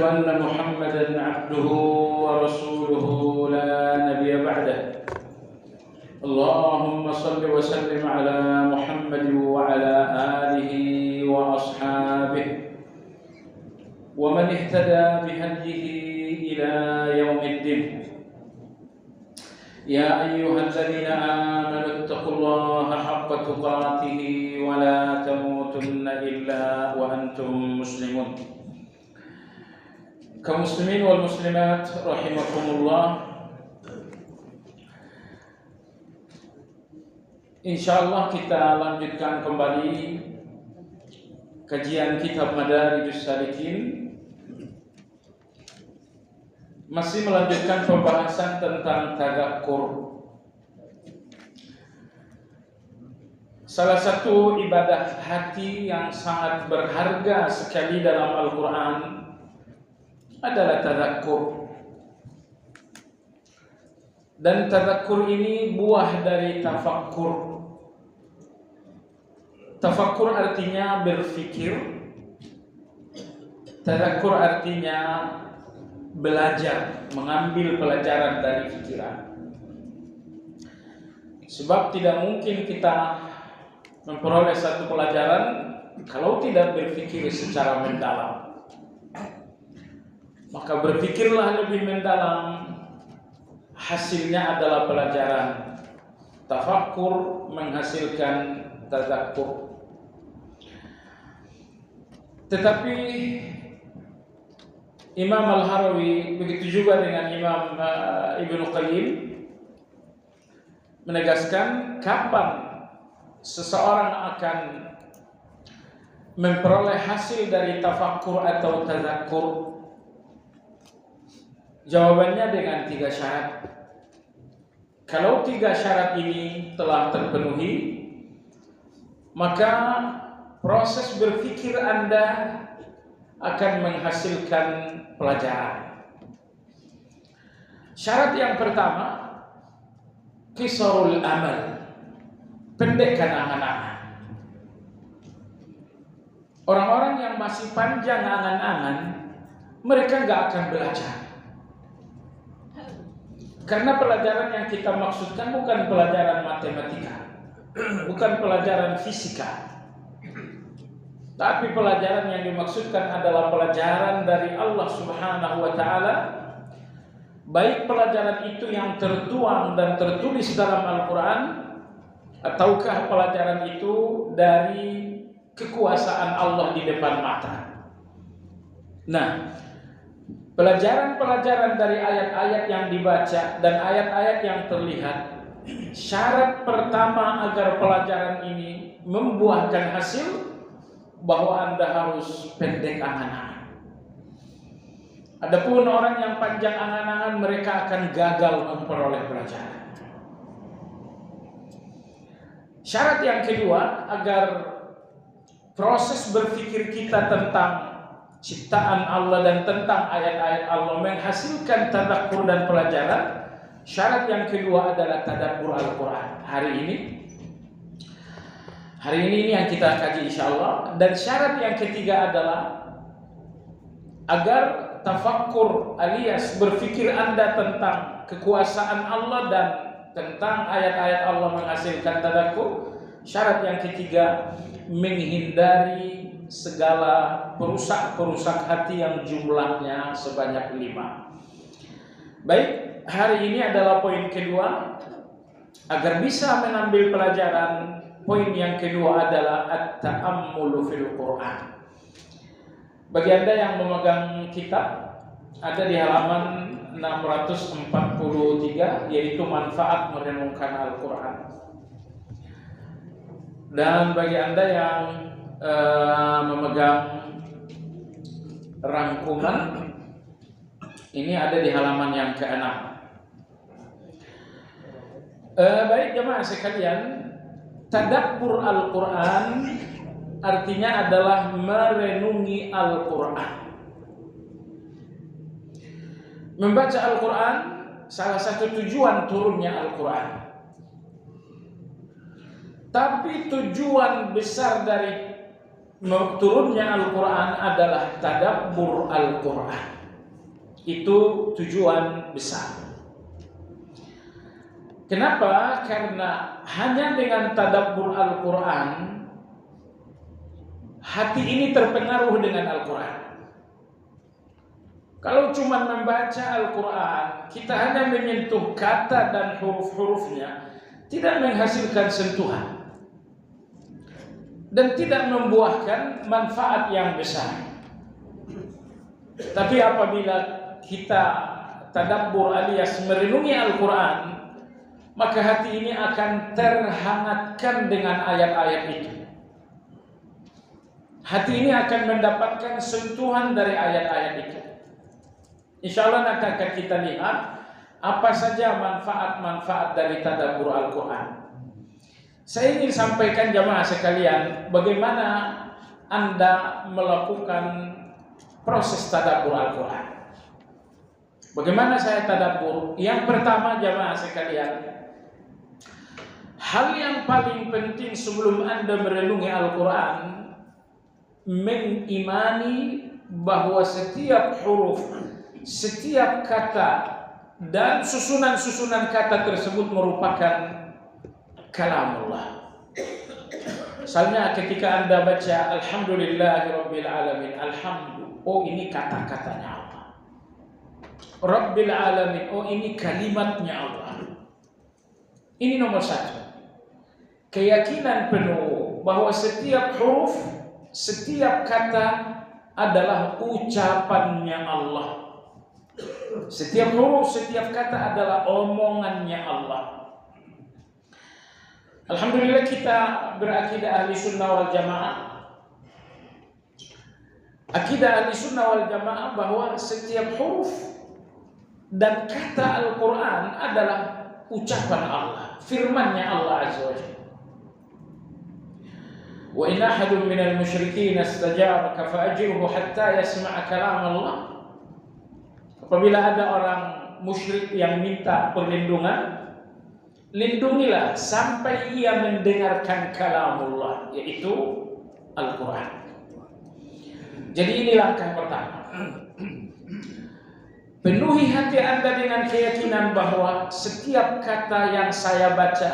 أن محمدا عبده ورسوله لا نبي بعده اللهم صل وسلم على محمد وعلى آله وأصحابه ومن اهتدى بهديه إلى يوم الدين. يا أيها الذين آمنوا اتقوا الله حق تقاته ولا تموتن إلا وأنتم مسلمون. Kaum muslimin wal muslimat rahimakumullah. Insyaallah kita lanjutkan kembali kajian kitab Madarijus Salikin, masih melanjutkan pembahasan tentang tadakkur. Salah satu ibadah hati yang sangat berharga sekali dalam Al-Quran adalah tadakkur. Dan tadakkur ini buah dari tafakkur. Tafakkur artinya berfikir, tadakkur artinya belajar, mengambil pelajaran dari pikiran. Sebab tidak mungkin kita memperoleh satu pelajaran kalau tidak berpikir secara mendalam. Maka berpikirlah lebih mendalam, hasilnya adalah pelajaran. Tafakkur menghasilkan tadakkur. Tetapi Imam Al-Harawi, begitu juga dengan Imam Ibnu Qayyim, menegaskan kapan seseorang akan memperoleh hasil dari tafakkur atau tadakkur. Jawabannya dengan 3 syarat. Kalau 3 syarat ini telah terpenuhi, maka proses berpikir Anda akan menghasilkan pelajaran. Syarat yang pertama, qisarul amal, pendekkan angan-angan. Orang-orang yang masih panjang angan-angan, mereka nggak akan belajar. Karena pelajaran yang kita maksudkan bukan pelajaran matematika, bukan pelajaran fisika, tapi pelajaran yang dimaksudkan adalah pelajaran dari Allah Subhanahu wa Ta'ala. Baik pelajaran itu yang tertuang dan tertulis dalam Al-Quran, ataukah pelajaran itu dari kekuasaan Allah di depan mata. Nah, pelajaran-pelajaran dari ayat-ayat yang dibaca dan ayat-ayat yang terlihat, syarat pertama agar pelajaran ini membuahkan hasil, bahwa Anda harus pendek angan-angan. Adapun orang yang panjang angan-angan, mereka akan gagal memperoleh pelajaran. Syarat yang kedua, agar proses berpikir kita tentang ciptaan Allah dan tentang ayat-ayat Allah menghasilkan tadabur dan pelajaran, syarat yang kedua adalah tadabbur Al-Quran. Hari ini yang kita kaji insyaallah. Dan syarat yang ketiga adalah agar tafakkur alias berpikir Anda tentang kekuasaan Allah dan tentang ayat-ayat Allah menghasilkan tadabur. Syarat yang ketiga, menghindari segala perusak-perusak hati yang jumlahnya sebanyak 5. Baik, hari ini adalah poin kedua. Agar bisa mengambil pelajaran, poin yang kedua adalah at-ta'ammulu fil Quran. Bagi Anda yang memegang kitab, ada di halaman 643, yaitu manfaat merenungkan Al-Quran. Dan bagi Anda yang memegang rangkuman, ini ada di halaman yang ke-6. Baik jemaah sekalian, tadabbur Al-Quran artinya adalah merenungi Al-Quran. Membaca Al-Quran salah satu tujuan turunnya Al-Quran. Tapi tujuan besar dari turunnya Al-Quran adalah tadabbur Al-Quran. Itu tujuan besar. Kenapa? Karena hanya dengan tadabbur Al-Quran hati ini terpengaruh dengan Al-Quran. Kalau cuma membaca Al-Quran, kita hanya menyentuh kata dan huruf-hurufnya, tidak menghasilkan sentuhan dan tidak membuahkan manfaat yang besar. Tapi apabila kita tadabbur alias merenungi Al-Quran, maka hati ini akan terhangatkan dengan ayat-ayat itu. Hati ini akan mendapatkan sentuhan dari ayat-ayat itu. Insya Allah nanti akan kita lihat apa saja manfaat-manfaat dari tadabbur Al-Quran. Saya ingin sampaikan jamaah sekalian bagaimana Anda melakukan proses tadabbur Al-Quran. Bagaimana saya tadabbur? Yang pertama jamaah sekalian, hal yang paling penting sebelum Anda merenungi Al-Quran, mengimani bahwa setiap huruf, setiap kata dan susunan-susunan kata tersebut merupakan kalamullah. Misalnya ketika Anda baca Alhamdulillahirabbil alamin, alhamdu, oh ini kata-katanya Allah. Rabbil alamin, oh ini kalimatnya Allah. Ini nomor satu. Keyakinan penuh bahwa setiap huruf, setiap kata adalah ucapannya Allah. Setiap huruf, setiap kata adalah omongannya Allah. Alhamdulillah kita berakidah ahli sunnah wal jamaah. Akidah ahli sunnah wal jamaah bahwa setiap huruf dan kata Al-Quran adalah ucapan Allah, firmannya Allah Azza wa Jalla. Wa in ahadun minal musyrikin istajaraka fa'ajirhu hatta yasma'a kalam Allah. Apabila ada orang musyrik yang minta perlindungan, lindungilah sampai ia mendengarkan kalamullah, yaitu Al-Quran. Jadi ini langkah pertama. Penuhi hati Anda dengan keyakinan bahwa setiap kata yang saya baca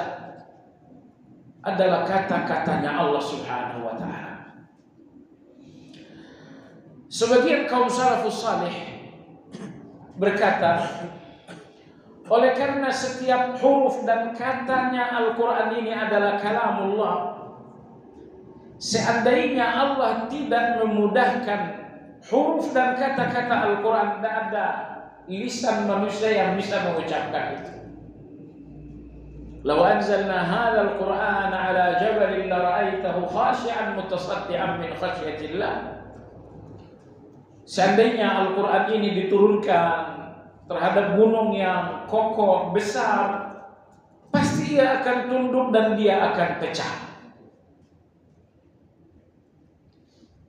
adalah kata-katanya Allah Subhanahu wa ta'ala. Sebagian kaum salafus salih berkata, oleh karena setiap huruf dan katanya Al-Quran ini adalah kalamullah, seandainya Allah tidak memudahkan huruf dan kata-kata Al-Quran, tidak ada lisan manusia yang bisa mengucapkan itu. Law anzalna hadzal Qur'ana 'ala jabalin la ra'aitahu khashi'an mutasaddian min khashyatillah. Seandainya Al-Quran ini diturunkan terhadap gunung yang kokoh besar, pasti ia akan tunduk dan dia akan pecah.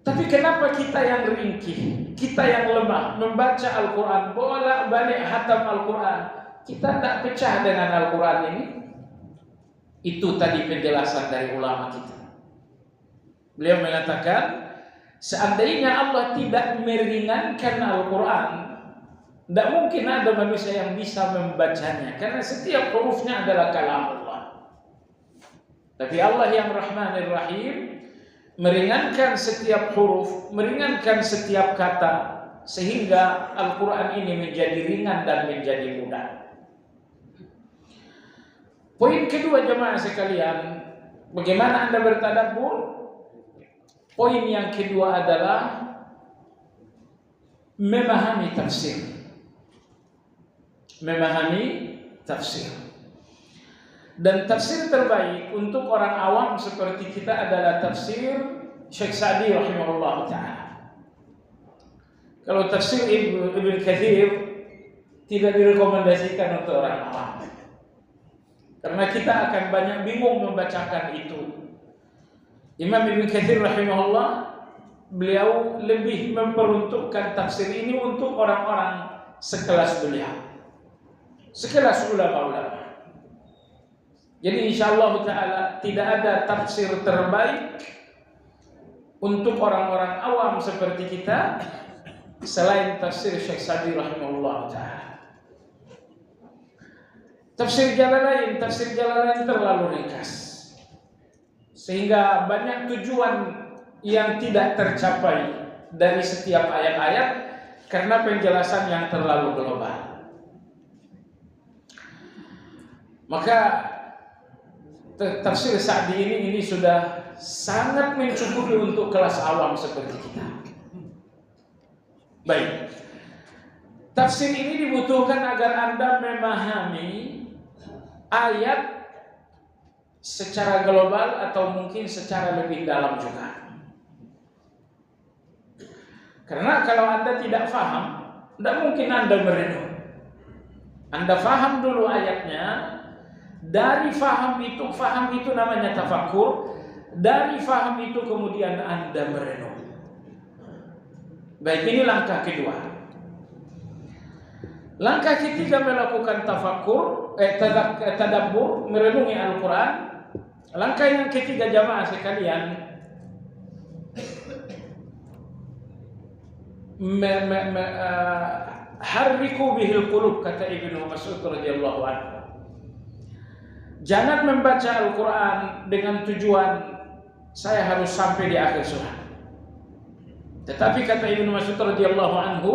Tapi kenapa kita yang ringkih, kita yang lemah, membaca Al-Quran, bolak-balik hatam Al-Quran, kita tak pecah dengan Al-Quran ini? Itu tadi penjelasan dari ulama kita. Beliau mengatakan, seandainya Allah tidak meringankan Al-Quran, tidak mungkin ada manusia yang bisa membacanya, karena setiap hurufnya adalah kalam Allah. Tapi Allah yang Rahmanir Rahim meringankan setiap huruf, meringankan setiap kata, sehingga Al-Quran ini menjadi ringan dan menjadi mudah. Poin kedua jemaah sekalian, bagaimana Anda bertadabbur? Poin yang kedua adalah memahami tafsir. Memahami tafsir. Dan tafsir terbaik untuk orang awam seperti kita adalah tafsir Syekh Sa'di rahimahullah ta'ala. Kalau tafsir Ibn Katsir tidak direkomendasikan untuk orang awam, karena kita akan banyak bingung membacakan itu. Imam Ibn Katsir rahimahullah, beliau lebih memperuntukkan tafsir ini untuk orang-orang sekelas beliau, sekelas ulama-ulama. Jadi insyaallah ta'ala tidak ada tafsir terbaik untuk orang-orang awam seperti kita selain tafsir Syekh Sa'di rahimahullah ta'ala. Tafsir Jalalain terlalu ringkas, sehingga banyak tujuan yang tidak tercapai dari setiap ayat-ayat karena penjelasan yang terlalu global. Maka tafsir Sa'di ini sudah sangat mencukupi untuk kelas awam seperti kita. Baik, tafsir ini dibutuhkan agar Anda memahami ayat secara global atau mungkin secara lebih dalam juga. Karena kalau Anda tidak paham, tidak mungkin Anda merenung. Anda paham dulu ayatnya. Dari faham itu namanya tafakkur. Dari faham itu kemudian Anda merenung. Baik, ini langkah kedua. Langkah ketiga melakukan tafakkur, tadabbur, merenungi Al-Quran. Langkah yang ketiga jamaah sekalian, harriku bihil qulub, kata Ibnu Mas'ud radhiyallahu anhu. Jangan membaca Al-Quran dengan tujuan saya harus sampai di akhir surat. Tetapi kata Ibnu Mas'ud radhiyallahu anhu,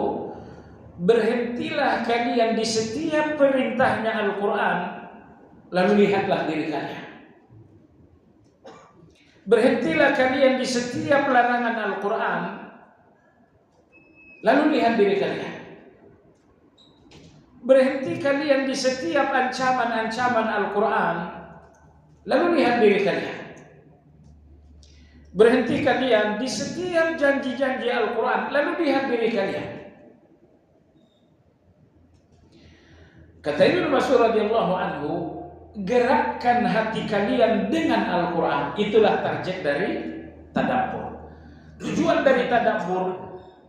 berhentilah kalian di setiap perintahnya Al-Quran, lalu lihatlah diri kalian. Berhentilah kalian di setiap larangan Al-Quran, lalu lihat diri kalian. Berhenti kalian di setiap ancaman-ancaman Al-Quran, lalu lihat diri kalian. Berhenti kalian di setiap janji-janji Al-Quran, lalu lihat diri kalian. Kata Ibnu Mas'ud radhiyallahu anhu, gerakkan hati kalian dengan Al-Quran. Itulah target dari tadabbur. Tujuan dari tadabbur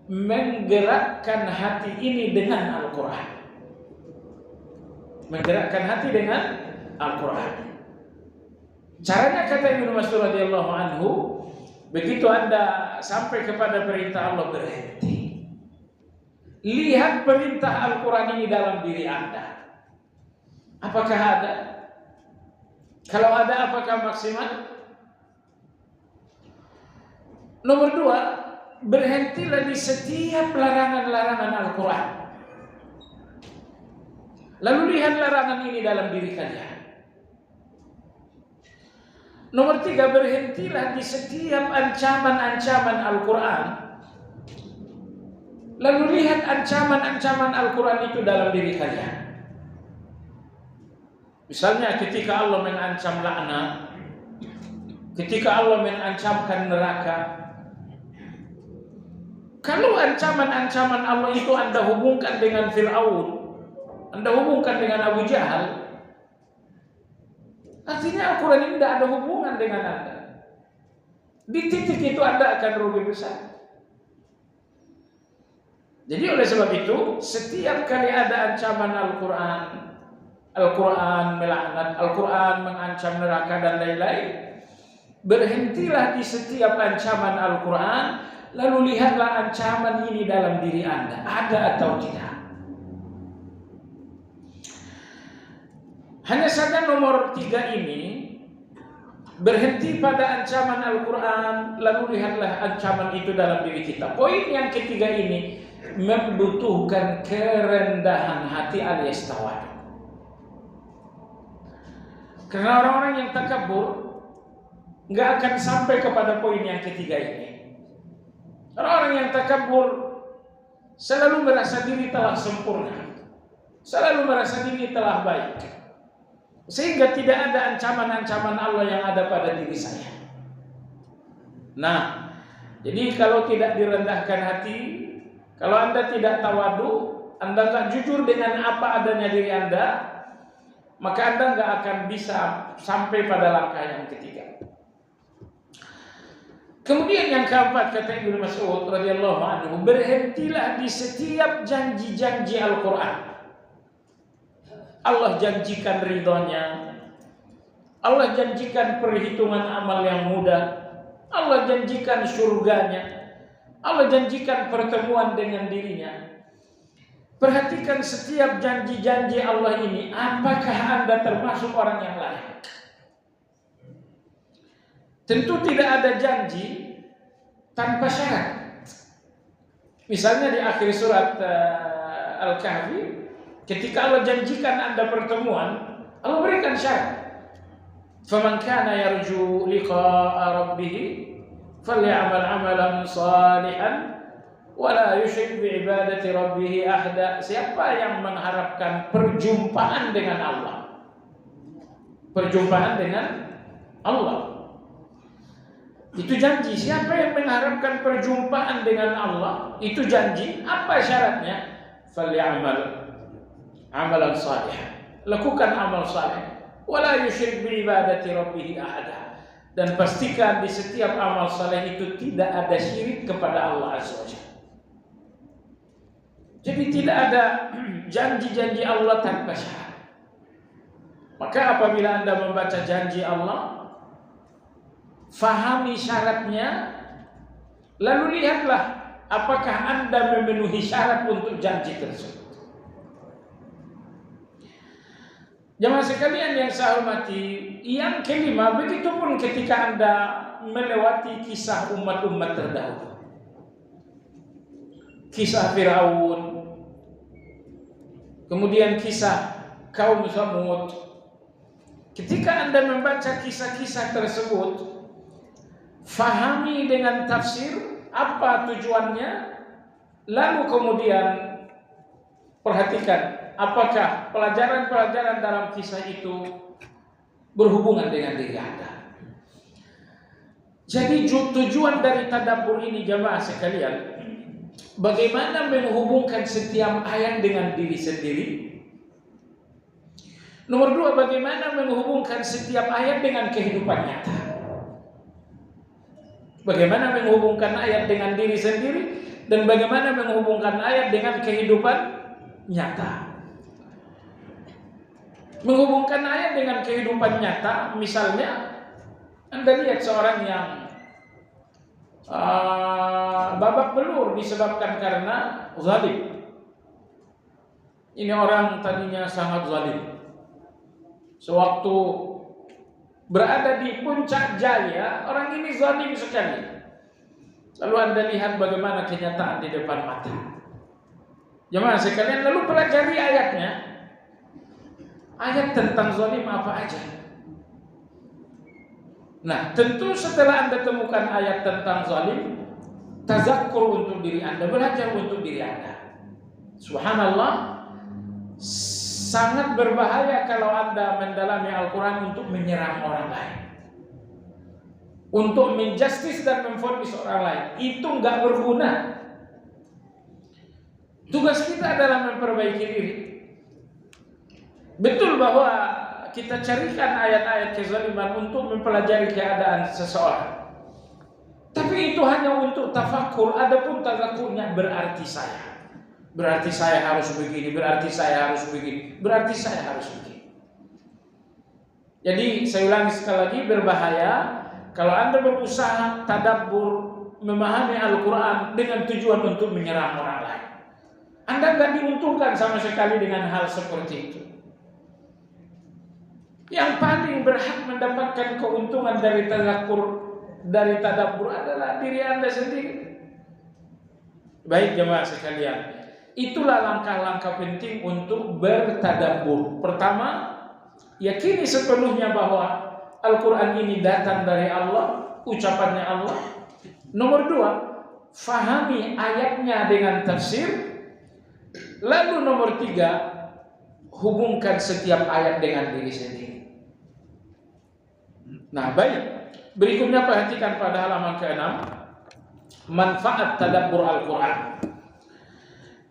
menggerakkan hati ini dengan Al-Quran. Menggerakkan hati dengan Al-Quran. Caranya kata Ibnu Mas'ud radhiyallahu anhu, begitu Anda sampai kepada perintah Allah, berhenti. Lihat perintah Al-Quran ini dalam diri Anda. Apakah ada? Kalau ada, apakah maksimal? Nomor dua, berhentilah di setiap larangan-larangan Al-Quran. Lalu lihat larangan ini dalam diri kalian. Nomor tiga, berhentilah di setiap ancaman-ancaman Al-Quran. Lalu lihat ancaman-ancaman Al-Quran itu dalam diri kalian. Misalnya ketika Allah mengancam laknat, ketika Allah mengancamkan neraka. Kalau ancaman-ancaman Allah itu Anda hubungkan dengan Fir'aun, Anda hubungkan dengan Abu Jahal, artinya Al-Quran ini tidak ada hubungan dengan Anda. Di titik itu Anda akan rugi besar. Jadi oleh sebab itu, setiap kali ada ancaman Al-Quran, Al-Quran melaknat, Al-Quran mengancam neraka dan lain-lain, berhentilah di setiap ancaman Al-Quran, lalu lihatlah ancaman ini dalam diri Anda, ada atau tidak. Hanya saja nomor tiga ini, berhenti pada ancaman Al-Quran, lalu lihatlah ancaman itu dalam diri kita. Poin yang ketiga ini membutuhkan kerendahan hati alias tawadu. Karena orang-orang yang takabur nggak akan sampai kepada poin yang ketiga ini. Orang-orang yang takabur selalu merasa diri telah sempurna, selalu merasa diri telah baik, sehingga tidak ada ancaman-ancaman Allah yang ada pada diri saya. Nah, jadi kalau tidak direndahkan hati, kalau Anda tidak tawadu, Anda nggak jujur dengan apa adanya diri Anda, maka Anda nggak akan bisa sampai pada langkah yang ketiga. Kemudian yang keempat, kata Ibnu Mas'ud radhiyallahu anhu, berhentilah di setiap janji-janji Al-Quran. Allah janjikan ridhonya, Allah janjikan perhitungan amal yang mudah, Allah janjikan surganya, Allah janjikan pertemuan dengan dirinya. Perhatikan setiap janji-janji Allah ini, apakah Anda termasuk orang yang layak? Tentu tidak ada janji tanpa syarat. Misalnya di akhir surat Al-Kahfi, ketika Allah janjikan Anda pertemuan, Allah berikan syarat. فَمَنْ كَانَ يَرْجُو لِقَاءَ رَبِّهِ فَلْيَعْمَلْ عَمَلًا صَالِحًا وَلَا يُشْرِكْ بِعِبَادَةِ رَبِّهِ أَحَدًا. Siapa yang mengharapkan perjumpaan dengan Allah, perjumpaan dengan Allah, itu janji. Siapa yang mengharapkan perjumpaan dengan Allah, itu janji. Apa syaratnya? فَلْيَعْمَلْ عَمَلًا صَالِحًا. Lakukan amal saleh. Wala yusyrik bi ibadati rabbih ahada. Dan pastikan di setiap amal saleh itu tidak ada syirik kepada Allah Azza wa Jalla. Jadi tidak ada janji-janji Allah tanpa syarat. Maka apabila Anda membaca janji Allah, fahami syaratnya, lalu lihatlah apakah Anda memenuhi syarat untuk janji tersebut. Jemaah sekalian yang saya hormati, yang kelima, begitupun ketika Anda melewati kisah umat-umat terdahulu. Kisah Fir'aun, kemudian kisah kaum Tsamud. Ketika Anda membaca kisah-kisah tersebut, fahami dengan tafsir apa tujuannya, lalu kemudian perhatikan apakah pelajaran-pelajaran dalam kisah itu berhubungan dengan diri Anda. Jadi tujuan dari tadabbur ini jamaah sekalian, bagaimana menghubungkan setiap ayat dengan diri sendiri. Nomor dua, bagaimana menghubungkan setiap ayat dengan kehidupan nyata. Bagaimana menghubungkan ayat dengan diri sendiri, dan bagaimana menghubungkan ayat dengan kehidupan nyata. Menghubungkan ayat dengan kehidupan nyata, misalnya Anda lihat seorang yang babak belur disebabkan karena zalim. Ini orang tadinya sangat zalim. Sewaktu berada di puncak jaya, orang ini zalim sekali. Lalu Anda lihat bagaimana kenyataan di depan mata. Jemaah sekalian, lalu pelajari ayatnya. Ayat tentang zalim apa aja? Nah, tentu setelah Anda temukan ayat tentang zalim, tazakkur untuk diri Anda, belajar untuk diri Anda. Subhanallah, sangat berbahaya kalau Anda mendalami Al-Quran untuk menyerang orang lain, untuk menjustis dan memvonis orang lain. Itu nggak berguna. Tugas kita adalah memperbaiki diri. Betul bahwa kita carikan ayat-ayat kezaliman untuk mempelajari keadaan seseorang, tapi itu hanya untuk tafakur. Adapun tazakurnya berarti saya harus begini, berarti saya harus begini, berarti saya harus begini. Jadi saya ulangi sekali lagi, berbahaya kalau Anda berusaha tadabbur memahami Al-Quran dengan tujuan untuk menyerang orang lain. Anda nggak diuntungkan sama sekali dengan hal seperti itu. Yang paling berhak mendapatkan keuntungan dari tadabbur adalah diri Anda sendiri. Baik jemaah sekalian, itulah langkah-langkah penting untuk bertadabbur. Pertama, yakini sepenuhnya bahwa Al-Quran ini datang dari Allah, ucapannya Allah. Nomor dua, fahami ayatnya dengan tafsir. Lalu nomor tiga, hubungkan setiap ayat dengan diri sendiri. Nah, baik. Berikutnya perhatikan pada halaman ke-6, manfaat tadabbur Al-Quran.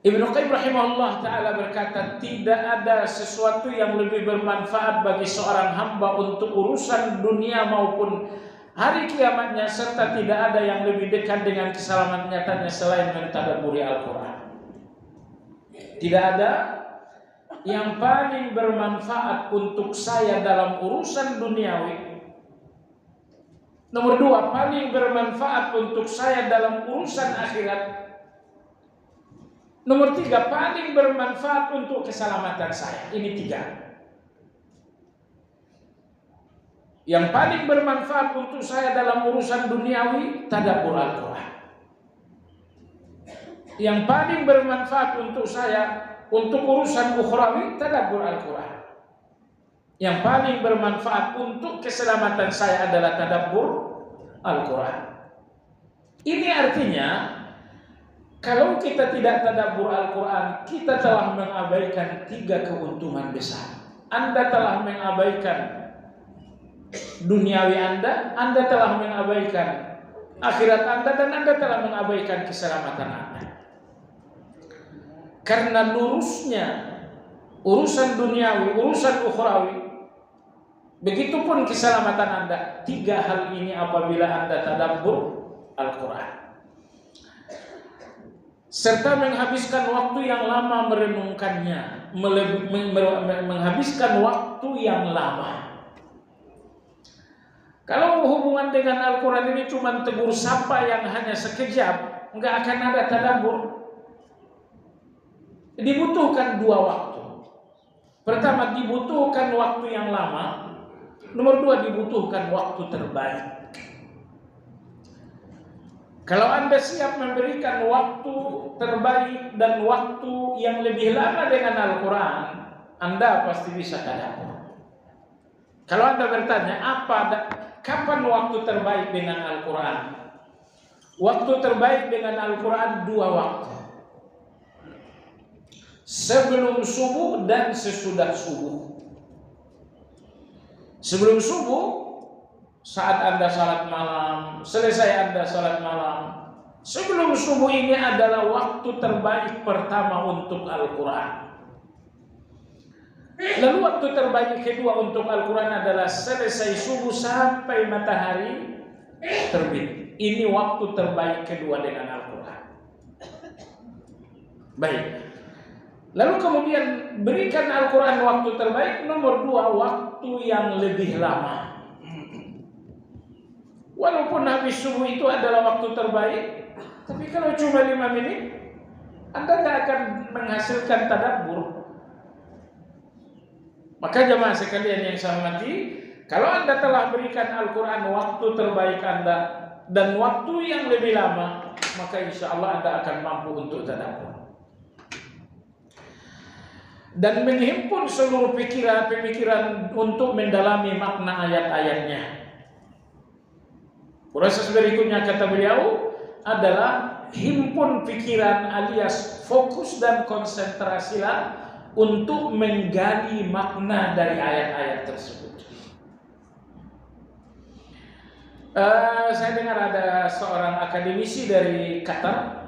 Ibnu Qayyim rahimahullah ta'ala berkata, tidak ada sesuatu yang lebih bermanfaat bagi seorang hamba untuk urusan dunia maupun hari kiamatnya, serta tidak ada yang lebih dekat dengan keselamatan nyatanya selain mentadabburi Al-Quran. Tidak ada yang paling bermanfaat untuk saya dalam urusan duniawi, Nomor 2, paling bermanfaat untuk saya dalam urusan akhirat. Nomor 3, paling bermanfaat untuk keselamatan saya. Ini 3. Yang paling bermanfaat untuk saya dalam urusan duniawi, tadabbur Al-Quran. Yang paling bermanfaat untuk saya untuk urusan ukhrawi, tadabbur Al-Quran. Yang paling bermanfaat untuk keselamatan saya adalah tadabbur Al-Quran. Ini artinya, kalau kita tidak tadabbur Al-Quran, kita telah mengabaikan 3 keuntungan besar. Anda telah mengabaikan duniawi Anda telah mengabaikan akhirat Anda, dan Anda telah mengabaikan keselamatan Anda. Karena lurusnya urusan duniawi, urusan ukhrawi, begitupun keselamatan Anda. 3 hal ini apabila Anda tadabbur Al-Quran, serta menghabiskan waktu yang lama merenungkannya, menghabiskan waktu yang lama. Kalau hubungan dengan Al-Quran ini cuma tegur sapa yang hanya sekejap, nggak akan ada tadabbur. Dibutuhkan 2 waktu. Pertama, dibutuhkan waktu yang lama. Nomor 2, dibutuhkan waktu terbaik. Kalau Anda siap memberikan waktu terbaik dan waktu yang lebih lama dengan Al-Quran, Anda pasti bisa tadabbur. Kalau Anda bertanya, kapan waktu terbaik dengan Al-Quran? Waktu terbaik dengan Al-Quran 2 waktu. Sebelum subuh dan sesudah subuh. Sebelum subuh, saat Anda salat malam, selesai Anda salat malam. Sebelum subuh ini adalah waktu terbaik pertama untuk Al-Quran. Lalu waktu terbaik kedua untuk Al-Quran adalah selesai subuh sampai matahari terbit. Ini waktu terbaik kedua dengan Al-Quran. Baik. Lalu kemudian berikan Al-Quran waktu terbaik. Nomor 2, waktu yang lebih lama. Walaupun habis subuh itu adalah waktu terbaik, tapi kalau cuma 5 menit, Anda tidak akan menghasilkan tadabbur. Maka jemaah sekalian yang saya hormati, kalau Anda telah berikan Al-Quran waktu terbaik Anda dan waktu yang lebih lama, maka insya Allah Anda akan mampu untuk tadabbur dan menghimpun seluruh pemikiran untuk mendalami makna ayat-ayatnya. Proses berikutnya kata beliau adalah himpun pikiran alias fokus dan konsentrasilah untuk menggali makna dari ayat-ayat tersebut. Saya dengar ada seorang akademisi dari Qatar,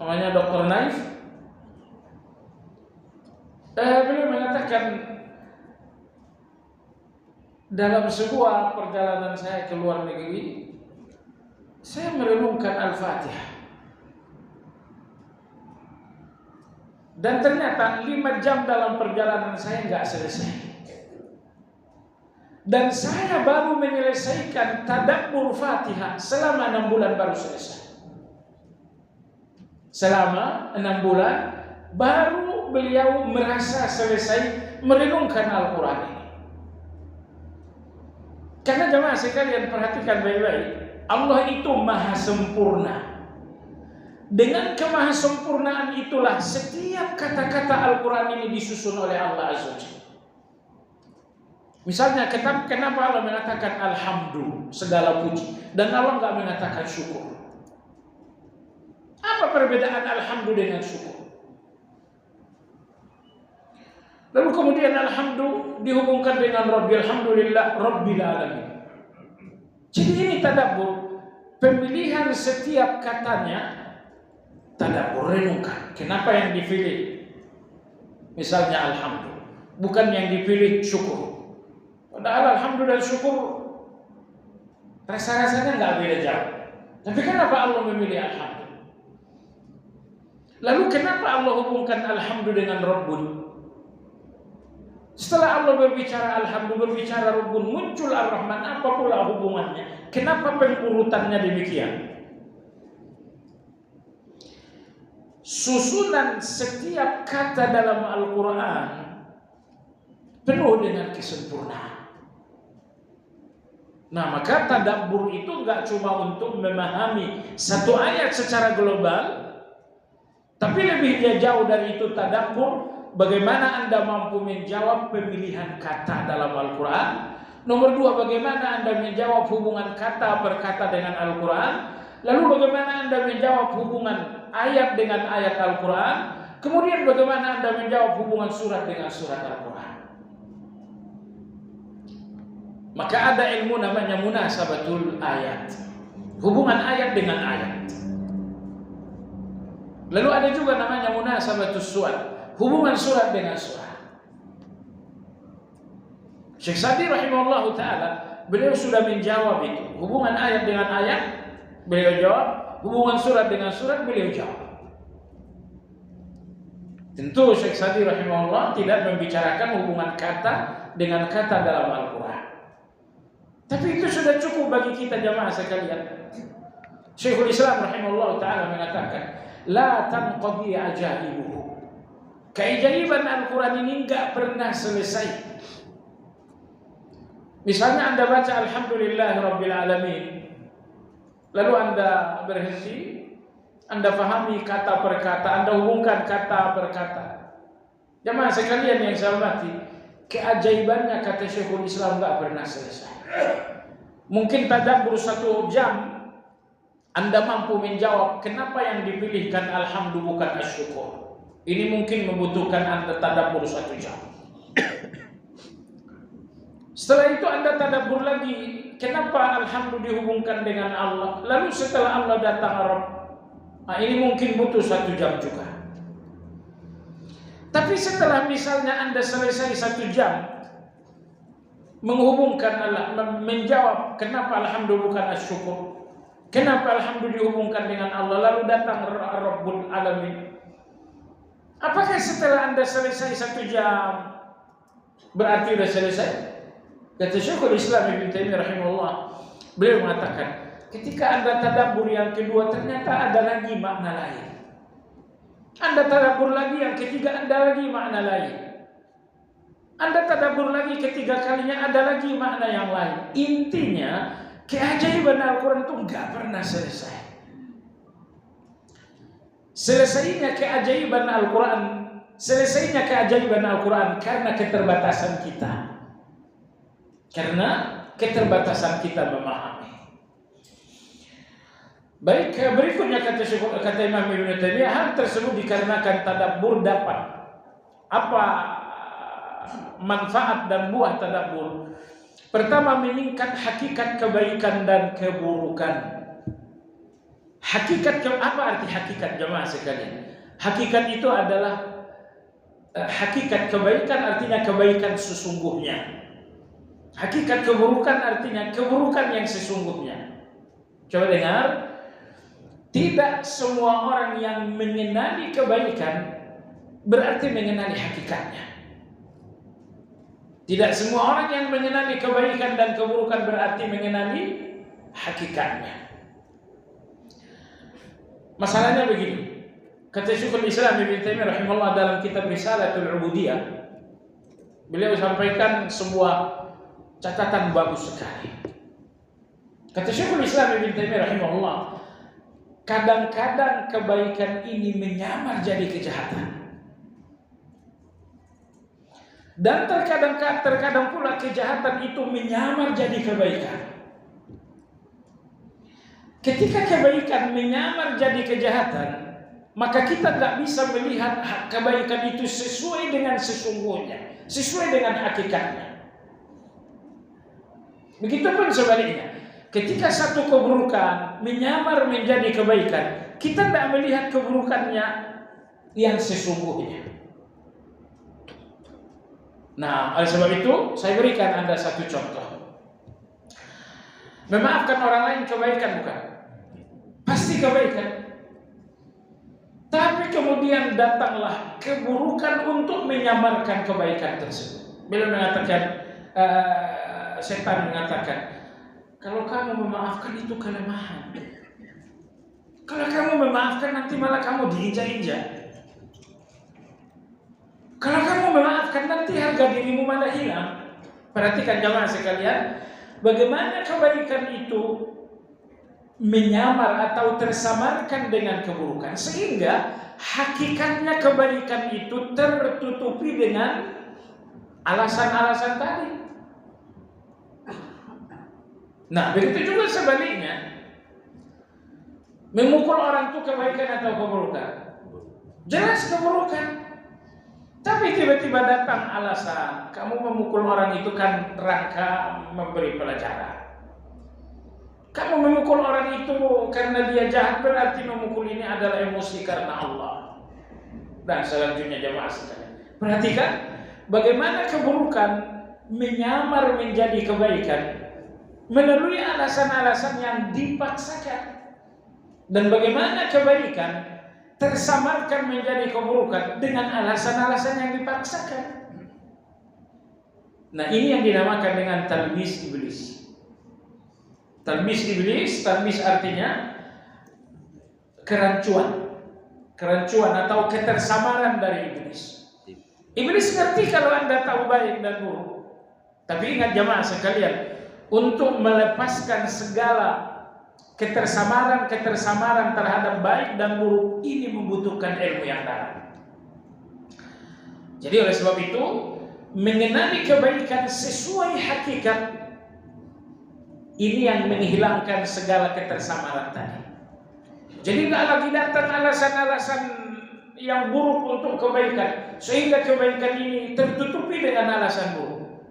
namanya Dr. Naif. Beliau mengatakan, dalam sebuah perjalanan saya ke luar negeri, saya merenungkan Al-Fatihah. Dan ternyata 5 jam dalam perjalanan saya nggak selesai. Dan saya baru menyelesaikan tadabbur Fatihah selama 6 bulan baru selesai. Selama 6 bulan baru beliau merasa selesai merenungkan Al-Quran ini. Karena jemaah sekalian perhatikan baik-baik, Allah itu maha sempurna. Dengan kemahasempurnaan itulah setiap kata-kata Al-Quran ini disusun oleh Allah Azza wa Jalla. Misalnya, kenapa Allah mengatakan Alhamdulillah, segala puji, dan Allah nggak mengatakan syukur? Apa perbedaan Alhamdulillah dengan syukur? Lalu kemudian Alhamdulillah dihubungkan dengan Rabbil Alhamdulillah Rabbil Alamin. Jadi ini tadabbur, pemilihan setiap katanya tadabbur, renungkan. Kenapa yang dipilih misalnya Alhamdulillah, bukan yang dipilih syukur? Padahal Alhamdulillah dan syukur rasa-rasanya nggak beda jauh. Tapi kenapa Allah memilih Alhamdulillah? Lalu kenapa Allah hubungkan Alhamdulillah dengan Rabbul? Setelah Allah berbicara Alhamdulillah, berbicara Rabbun, muncul Ar-Rahman, apa pula hubungannya? Kenapa pengurutannya demikian? Susunan setiap kata dalam Al-Quran penuh dengan kesempurnaan. Nah, maka tadabbur itu enggak cuma untuk memahami satu ayat secara global, tapi lebih jauh dari itu tadabbur. Bagaimana Anda mampu menjawab pemilihan kata dalam Al-Quran? Nomor 2, bagaimana Anda menjawab hubungan kata per kata dengan Al-Quran? Lalu bagaimana Anda menjawab hubungan ayat dengan ayat Al-Quran? Kemudian bagaimana Anda menjawab hubungan surat dengan surat Al-Quran? Maka ada ilmu namanya munasabatul ayat, hubungan ayat dengan ayat. Lalu ada juga namanya munasabatus surat, hubungan surat dengan surat. Syekh Sa'di rahimahullah ta'ala, beliau sudah menjawab itu. Hubungan ayat dengan ayat, beliau jawab. Hubungan surat dengan surat, beliau jawab. Tentu Syekh Sa'di rahimahullah tidak membicarakan hubungan kata dengan kata dalam Al-Quran. Tapi itu sudah cukup bagi kita jamaah sekalian. Syekhul Islam rahimahullah ta'ala mengatakan, la tanqadi ajaibuhu. Keajaiban Al-Quran ini enggak pernah selesai. Misalnya Anda baca Alhamdulillahirabbil alamin, lalu Anda berhenti, Anda pahami kata per kata, Anda hubungkan kata per kata. Jamaah sekalian yang saya hormati, keajaibannya kata Syekhul Islam enggak pernah selesai. Mungkin tadabbur 1 jam Anda mampu menjawab kenapa yang dipilihkan alhamdulillah bukan asyukur. Ini mungkin membutuhkan Anda tadabbur 1 jam. Setelah itu Anda tadabbur lagi, kenapa alhamdulillah dihubungkan dengan Allah? Lalu setelah Allah datang Rabb, nah ini mungkin butuh 1 jam juga. Tapi setelah misalnya Anda selesai 1 jam menghubungkan Allah, menjawab kenapa alhamdulillah bukan asyukur, kenapa alhamdulillah dihubungkan dengan Allah, lalu datang Rabbul Alamin. Apakah setelah Anda selesai 1 jam berarti sudah selesai? Kata Syekhul Islam Ibnu Taimiyah rahimahullah, beliau mengatakan, ketika Anda tadabbur yang kedua ternyata ada lagi makna lain. Anda tadabbur lagi yang ketiga ada lagi makna lain. Anda tadabbur lagi ketiga kalinya ada lagi makna yang lain. Intinya keajaiban Al-Quran itu enggak pernah selesai. Selesainya keajaiban Al-Quran karena keterbatasan kita. Karena keterbatasan kita memahami. Baik, berikutnya kata Imam Ibnu Taimiyah, hal tersebut dikarenakan tadabbur dapat apa manfaat dan buah tadabbur. Pertama, meningkat hakikat kebaikan dan keburukan. Apa arti hakikat jemaah sekalian? Hakikat itu adalah hakikat kebaikan artinya kebaikan sesungguhnya. Hakikat keburukan artinya keburukan yang sesungguhnya. Coba dengar, tidak semua orang yang mengenali kebaikan berarti mengenali hakikatnya. Tidak semua orang yang mengenali kebaikan dan keburukan berarti mengenali hakikatnya. Masalahnya begini. Kata Syekhul Islam Ibnu Taimiyah rahimahullah dalam kitab Risalatul Ubudiyah, beliau sampaikan sebuah catatan bagus sekali. Kata Syekhul Islam Ibnu Taimiyah rahimahullah, kadang-kadang kebaikan ini menyamar jadi kejahatan. Dan terkadang pula kejahatan itu menyamar jadi kebaikan. Ketika kebaikan menyamar jadi kejahatan, maka kita tidak bisa melihat kebaikan itu sesuai dengan sesungguhnya, sesuai dengan hakikatnya. Begitupun sebaliknya, ketika satu keburukan menyamar menjadi kebaikan, kita tidak melihat keburukannya yang sesungguhnya. Nah, oleh sebab itu, saya berikan Anda satu contoh. Memaafkan orang lain kebaikan bukan? Pasti kebaikan. Tapi kemudian datanglah keburukan untuk menyamarkan kebaikan tersebut. Beliau mengatakan, setan mengatakan, kalau kamu memaafkan itu kelemahan. Kalau kamu memaafkan nanti malah kamu diinjak-injak. Kalau kamu memaafkan nanti harga dirimu malah hilang. Perhatikan jamaah sekalian, bagaimana kebaikan itu menyamar atau tersamarkan dengan keburukan, sehingga hakikatnya kebaikan itu tertutupi dengan alasan-alasan tadi. Nah, begitu juga sebaliknya. Memukul orang itu kebaikan atau keburukan? Jelas keburukan. Tapi tiba-tiba datang alasan, kamu memukul orang itu kan rangka memberi pelajaran. Kamu memukul orang itu karena dia jahat, berarti memukul ini adalah emosi karena Allah. Dan selanjutnya jemaah sekalian, perhatikan bagaimana keburukan menyamar menjadi kebaikan melalui alasan-alasan yang dipaksakan. Dan bagaimana kebaikan tersamarkan menjadi keburukan dengan alasan-alasan yang dipaksakan. Nah, ini yang dinamakan dengan talbis iblis. Talbis iblis, talbis artinya kerancuan. Kerancuan atau ketersamaran dari iblis. Iblis ngerti kalau Anda tahu baik dan buruk. Tapi ingat jamaah sekalian, untuk melepaskan segala ketersamaran terhadap baik dan buruk ini membutuhkan ilmu yang dalam. Jadi oleh sebab itu, mengenali kebaikan sesuai hakikat ini yang menghilangkan segala ketersamaran tadi. Jadi tidak lagi datang alasan-alasan yang buruk untuk kebaikan, sehingga kebaikan ini tertutupi dengan alasan buruk.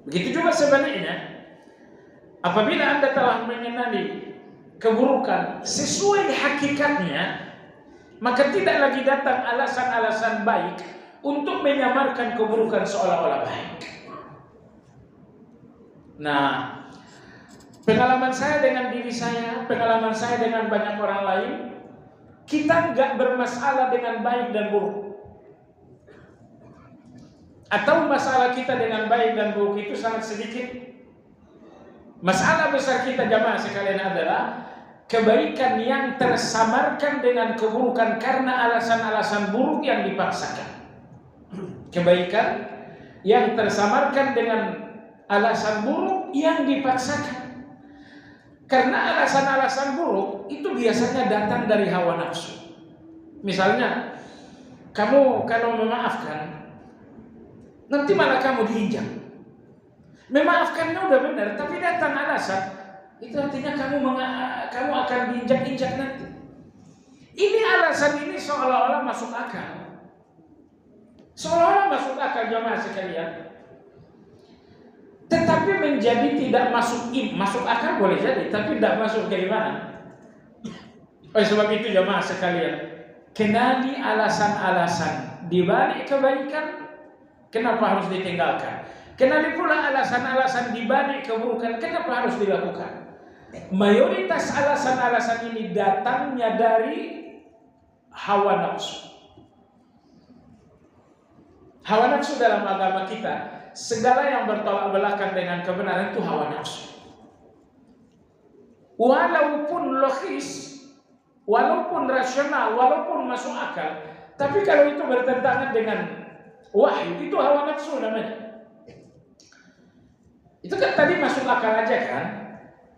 Begitu juga sebaliknya. Apabila Anda telah mengenali keburukan sesuai hakikatnya, maka tidak lagi datang alasan-alasan baik untuk menyamarkan keburukan seolah-olah baik. Nah, pengalaman saya dengan diri saya, pengalaman saya dengan banyak orang lain, kita nggak bermasalah dengan baik dan buruk. Atau masalah kita dengan baik dan buruk itu sangat sedikit. Masalah besar kita jamaah sekalian adalah kebaikan yang tersamarkan dengan keburukan karena alasan-alasan buruk yang dipaksakan. Kebaikan yang tersamarkan dengan alasan buruk yang dipaksakan. Karena alasan-alasan buruk itu biasanya datang dari hawa nafsu. Misalnya, kamu kalau memaafkan, nanti malah kamu diinjak. Memaafkannya udah benar, tapi datang alasan, itu artinya kamu akan diinjak-injak nanti. Ini alasan ini seolah-olah masuk akal. Seolah-olah masuk akal jamaah sekalian. Tetapi menjadi tidak masuk akal boleh jadi, tapi tidak masuk keimanan. Oleh sebab itu jamaah sekalian, kenali alasan-alasan di balik kebaikan, kenapa harus ditinggalkan. Kenali pula alasan-alasan di balik keburukan, kenapa harus dilakukan. Mayoritas alasan-alasan ini datangnya dari hawa nafsu. Hawa nafsu dalam agama kita, segala yang bertolak belakang dengan kebenaran itu hawa nafsu. Walaupun logis, walaupun rasional, walaupun masuk akal, tapi kalau itu bertentangan dengan wahyu, itu hawa nafsu namanya. Itu kan tadi masuk akal aja kan.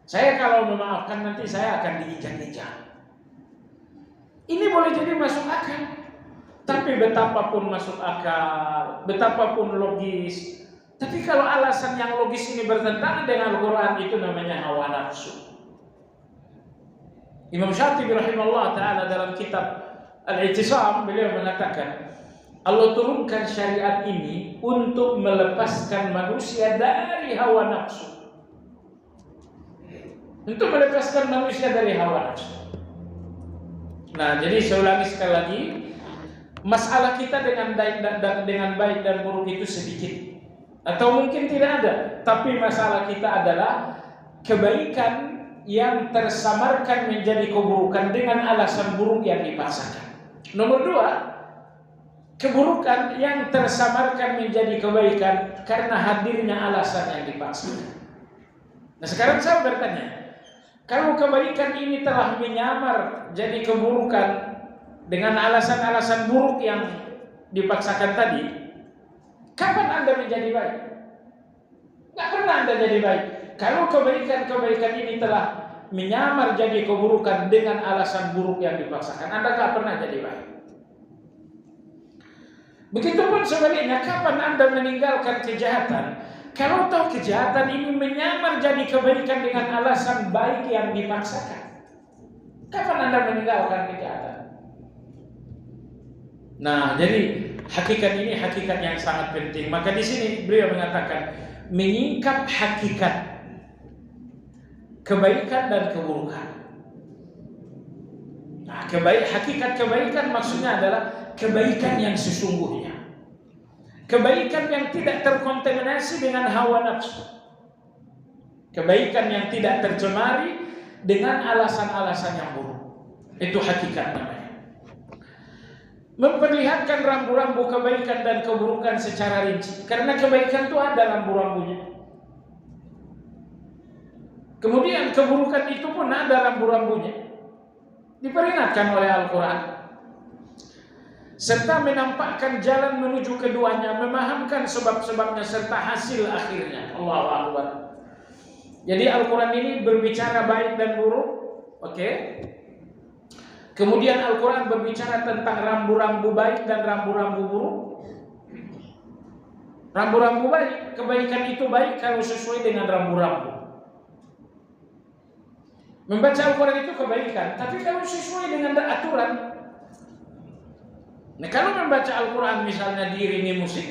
Saya kalau memaafkan nanti saya akan diinjak-injak. Ini boleh jadi masuk akal. Tapi betapapun masuk akal, betapapun logis, tapi kalau alasan yang logis ini bertentangan dengan Al-Quran, itu namanya hawa nafsu. Imam Syatibi rahimahullah ta'ala dalam kitab Al-I'tisam, beliau mengatakan, Allah turunkan syariat ini untuk melepaskan manusia dari hawa nafsu. Untuk melepaskan manusia dari hawa nafsu. Nah, jadi saya ulangi sekali lagi, masalah kita dengan baik dan buruk itu sedikit, atau mungkin tidak ada. Tapi masalah kita adalah kebaikan yang tersamarkan menjadi keburukan dengan alasan buruk yang dipaksakan. Nomor dua, keburukan yang tersamarkan menjadi kebaikan karena hadirnya alasan yang dipaksakan. Nah sekarang saya bertanya, kalau kebaikan ini telah menyamar jadi keburukan dengan alasan-alasan buruk yang dipaksakan tadi, kapan Anda menjadi baik? Nggak pernah Anda jadi baik. Kalau kebaikan-kebaikan ini telah menyamar jadi keburukan dengan alasan buruk yang dipaksakan, Anda nggak pernah jadi baik. Begitupun sebaliknya, kapan Anda meninggalkan kejahatan? Kalau tahu kejahatan ini menyamar jadi kebaikan dengan alasan baik yang dipaksakan, kapan Anda meninggalkan kejahatan? Nah, jadi hakikat ini hakikat yang sangat penting. Maka di sini beliau mengatakan menyingkap hakikat kebaikan dan keburukan. Nah, hakikat kebaikan maksudnya adalah kebaikan yang sesungguhnya. Kebaikan yang tidak terkontaminasi dengan hawa nafsu. Kebaikan yang tidak tercemari dengan alasan-alasan yang buruk. Itu hakikat namanya. Memperlihatkan rambu-rambu kebaikan dan keburukan secara rinci. Karena kebaikan itu ada rambu-rambunya. Kemudian keburukan itu pun ada rambu-rambunya. Diperingatkan oleh Al-Quran. Serta menampakkan jalan menuju keduanya, memahamkan sebab-sebabnya serta hasil akhirnya. Allahu Akbar. Jadi Al-Quran ini berbicara baik dan buruk, oke? Kemudian Al-Quran berbicara tentang rambu-rambu baik dan rambu-rambu buruk. Rambu-rambu baik, kebaikan itu baik kalau sesuai dengan rambu-rambu. Membaca Al-Quran itu kebaikan, tapi kalau sesuai dengan aturan. Nah, kalau membaca Al-Quran misalnya diiringi musik,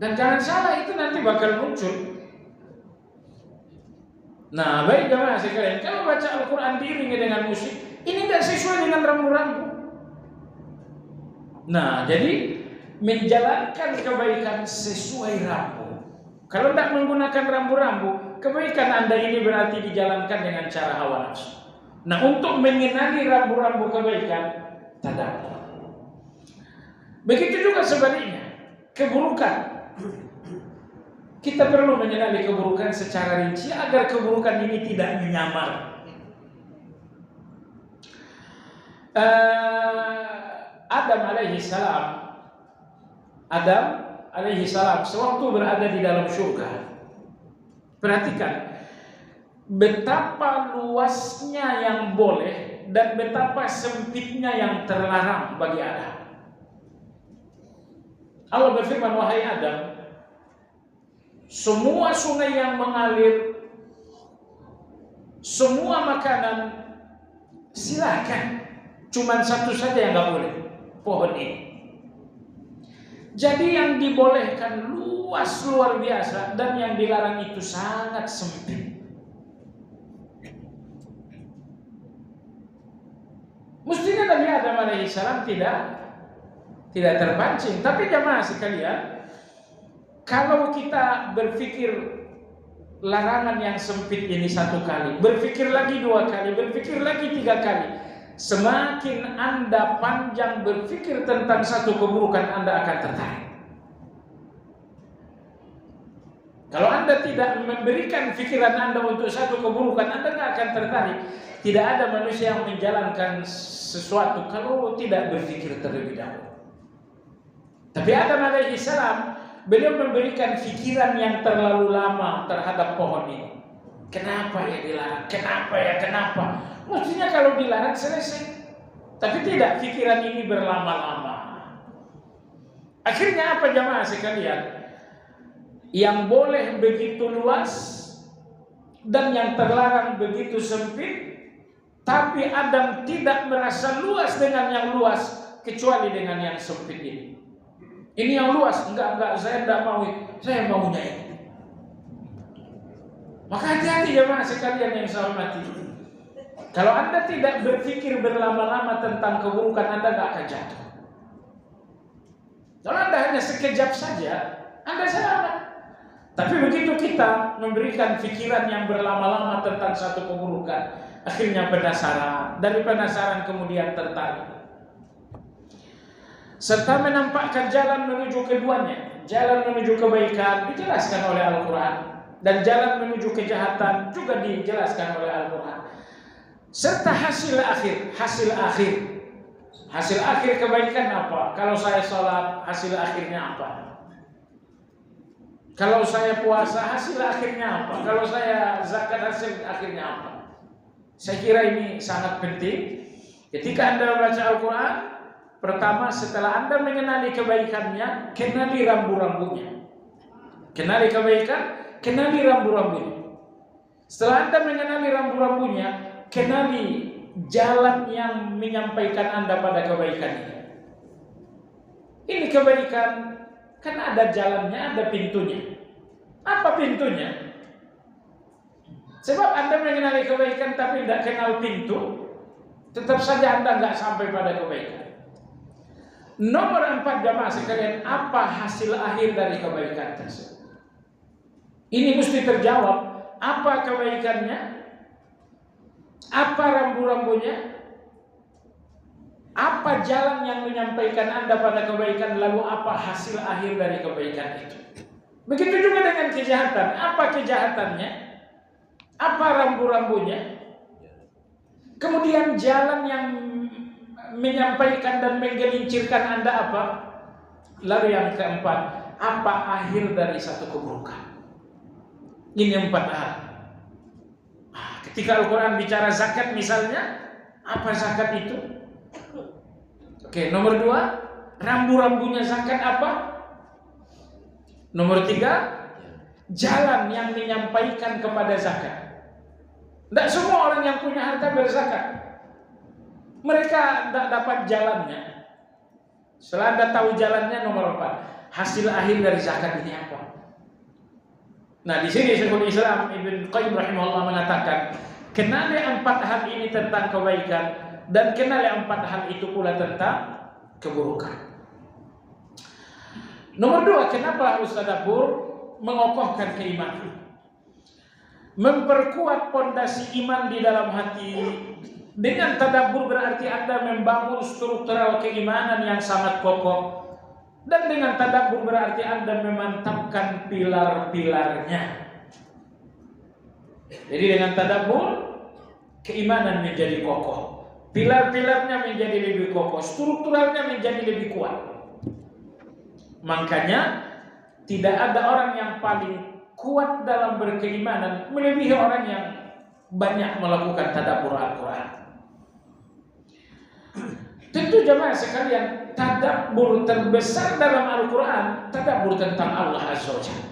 dan jangan salah itu nanti bakal muncul. Nah, baik jemaah sekalian, kalau baca Al-Quran diiringi dengan musik, ini tidak sesuai dengan rambu-rambu. Nah, jadi menjalankan kebaikan sesuai rambu. Kalau tidak menggunakan rambu-rambu, kebaikan Anda ini berarti dijalankan dengan cara hawa nafsu. Nah, untuk mengenali rambu-rambu kebaikan, tadabbur. Begitu juga sebaliknya, keburukan. Kita perlu mengenali keburukan secara rinci agar keburukan ini tidak menyamar. Adam alaihi salam sewaktu berada di dalam surga. Perhatikan betapa luasnya yang boleh dan betapa sempitnya yang terlarang bagi Adam. Allah berfirman, wahai Adam, semua sungai yang mengalir, semua makanan silakan, cuman satu saja yang nggak boleh, pohon ini. Jadi yang dibolehkan luas luar biasa dan yang dilarang itu sangat sempit. Mestinya Nabi Adam alaihissalam tidak terpancing. Tapi jemaah sekalian, kalau kita berpikir larangan yang sempit ini satu kali, berpikir lagi dua kali, berpikir lagi tiga kali, semakin Anda panjang berpikir tentang satu keburukan, Anda akan tertarik. Kalau Anda tidak memberikan pikiran Anda untuk satu keburukan, Anda tidak akan tertarik. Tidak ada manusia yang menjalankan sesuatu kalau tidak berpikir terlebih dahulu. Tapi Adam alaihissalam, beliau memberikan pikiran yang terlalu lama terhadap pohon ini. Kenapa ya dilarang? Kenapa? Mestinya kalau dilarang selesai. Tapi tidak, pikiran ini berlama-lama. Akhirnya apa jemaah sekalian? Yang boleh begitu luas dan yang terlarang begitu sempit. Tapi Adam tidak merasa luas dengan yang luas kecuali dengan yang sempit ini. Ini yang luas, enggak, saya tidak mau, saya maunya ini. Maka hati-hati jemaah sekalian yang saya hormati. Kalau Anda tidak berpikir berlama-lama tentang keburukan, Anda enggak akan jatuh. Kalau Anda hanya sekejap saja, Anda selamat. Tapi begitu kita memberikan pikiran yang berlama-lama tentang satu keburukan, akhirnya penasaran. Dari penasaran kemudian tertarik. serta menampakkan jalan menuju keduanya. Jalan menuju kebaikan dijelaskan oleh Al-Quran, dan jalan menuju kejahatan juga dijelaskan oleh Al-Quran. Serta hasil akhir kebaikan apa? Kalau saya sholat, hasil akhirnya apa? Kalau saya puasa, hasil akhirnya apa? Kalau saya zakat, hasil akhirnya apa? Saya kira ini sangat penting. Ketika Anda membaca Al-Quran, pertama setelah Anda mengenali kebaikannya, kenali rambu-rambunya. Kenali kebaikan, kenali rambu-rambunya. Setelah Anda mengenali rambu-rambunya, kenali jalan yang menyampaikan Anda pada kebaikan ini. Ini kebaikan, kan ada jalannya, ada pintunya. Apa pintunya? Sebab Anda mengenali kebaikan tapi tidak kenal pintu, tetap saja Anda nggak sampai pada kebaikan. Nomor 4 jamaah sekalian, apa hasil akhir dari kebaikan tersebut? Ini mesti terjawab. Apa kebaikannya? Apa rambu-rambunya? Apa jalan yang menyampaikan Anda pada kebaikan? Lalu apa hasil akhir dari kebaikan itu? Begitu juga dengan kejahatan. Apa kejahatannya? Apa rambu-rambunya? Kemudian jalan yang menyampaikan dan menggelincirkan Anda apa? Lalu yang keempat, apa akhir dari satu keburukan? Ini 4 hal. Ketika Al-Quran bicara zakat misalnya, apa zakat itu? Oke, nomor 2, rambu-rambunya zakat apa? Nomor 3, jalan yang menyampaikan kepada zakat. Tidak semua orang yang punya harta berzakat. Mereka tidak dapat jalannya. Setelah Anda tahu jalannya, nomor 4, hasil akhir dari zakat ini apa? Nah, di sini Syekhul Islam Ibn Qayyim rahimahullah mengatakan, kenali 4 hal ini tentang kebaikan, dan kenali 4 hal itu pula tentang keburukan. Nomor 2, kenapa harus tadabbur? Mengokohkan keimanan. Memperkuat pondasi iman di dalam hati. Dengan tadabbur berarti Anda membangun struktural keimanan yang sangat kokoh. Dan dengan tadabbur berarti Anda memantapkan pilar-pilarnya. Jadi dengan tadabbur, keimanan menjadi kokoh, pilar-pilarnya menjadi lebih kokoh, strukturalnya menjadi lebih kuat. Makanya tidak ada orang yang paling kuat dalam berkeimanan melebihi orang yang banyak melakukan tadabbur Al-Quran. Tentu jemaah sekalian, tadabbur terbesar dalam Al-Quran, tadabbur tentang Allah Azza wa Jalla.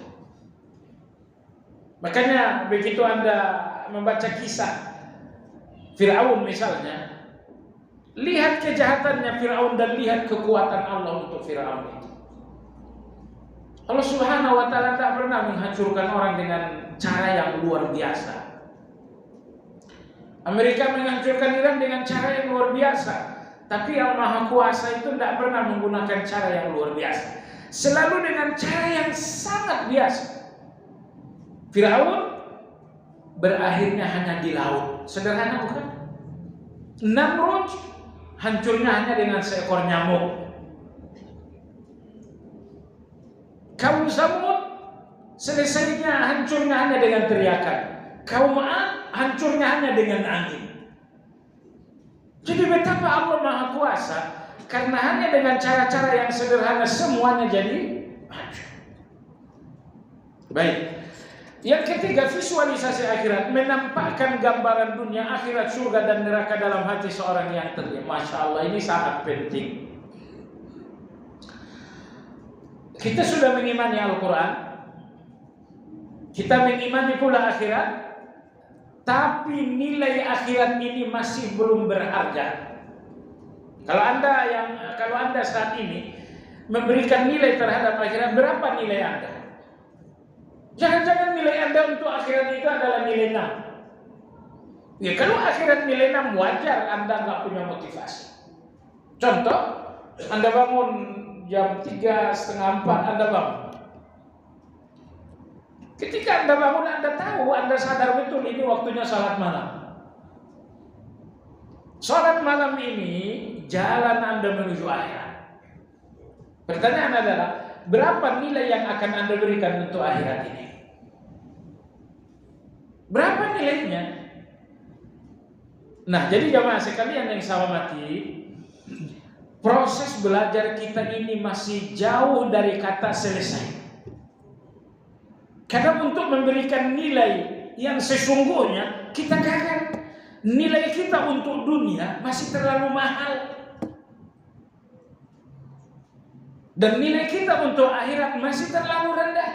Makanya begitu Anda membaca kisah Fir'aun misalnya, lihat kejahatannya Fir'aun dan lihat kekuatan Allah untuk Fir'aun itu. Allah Subhanahu wa Ta'ala tak pernah menghancurkan orang dengan cara yang luar biasa. Amerika menghancurkan Iran dengan cara yang luar biasa. Tapi yang Maha Kuasa itu tidak pernah menggunakan cara yang luar biasa. Selalu dengan cara yang sangat biasa. Fir'aun berakhirnya hanya di laut. Sederhana bukan? Namrud hancurnya hanya dengan seekor nyamuk. Kaum Samud selesainya hancurnya hanya dengan teriakan. Kaum Ad hancurnya hanya dengan angin. Jadi betapa Allah Maha Kuasa, karena hanya dengan cara-cara yang sederhana semuanya jadi hancur. Baik. Yang ketiga, visualisasi akhirat, menampakkan gambaran dunia, akhirat, surga dan neraka dalam hati seorang yang terdiam. Masya Allah, ini sangat penting. Kita sudah mengimani Al-Quran, kita mengimani pula akhirat, tapi nilai akhirat ini masih belum berharga. Kalau Anda saat ini memberikan nilai terhadap akhirat, berapa nilai Anda? Jangan-jangan nilai Anda untuk akhirat itu adalah nilai 6. Ya, kalau akhirat nilai 6 wajar Anda nggak punya motivasi. Contoh, Anda bangun jam 3, setengah 4 Anda bangun. Ketika Anda bangun, Anda tahu, Anda sadar betul ini waktunya salat malam. Salat malam ini jalan Anda menuju akhirat. Pertanyaan adalah, berapa nilai yang akan Anda berikan untuk akhirat ini? Berapa nilainya? Nah, jadi jamaah sekalian yang saya hormati, proses belajar kita ini masih jauh dari kata selesai. Karena untuk memberikan nilai yang sesungguhnya, kita gagal. Nilai kita untuk dunia masih terlalu mahal. Dan nilai kita untuk akhirat masih terlalu rendah.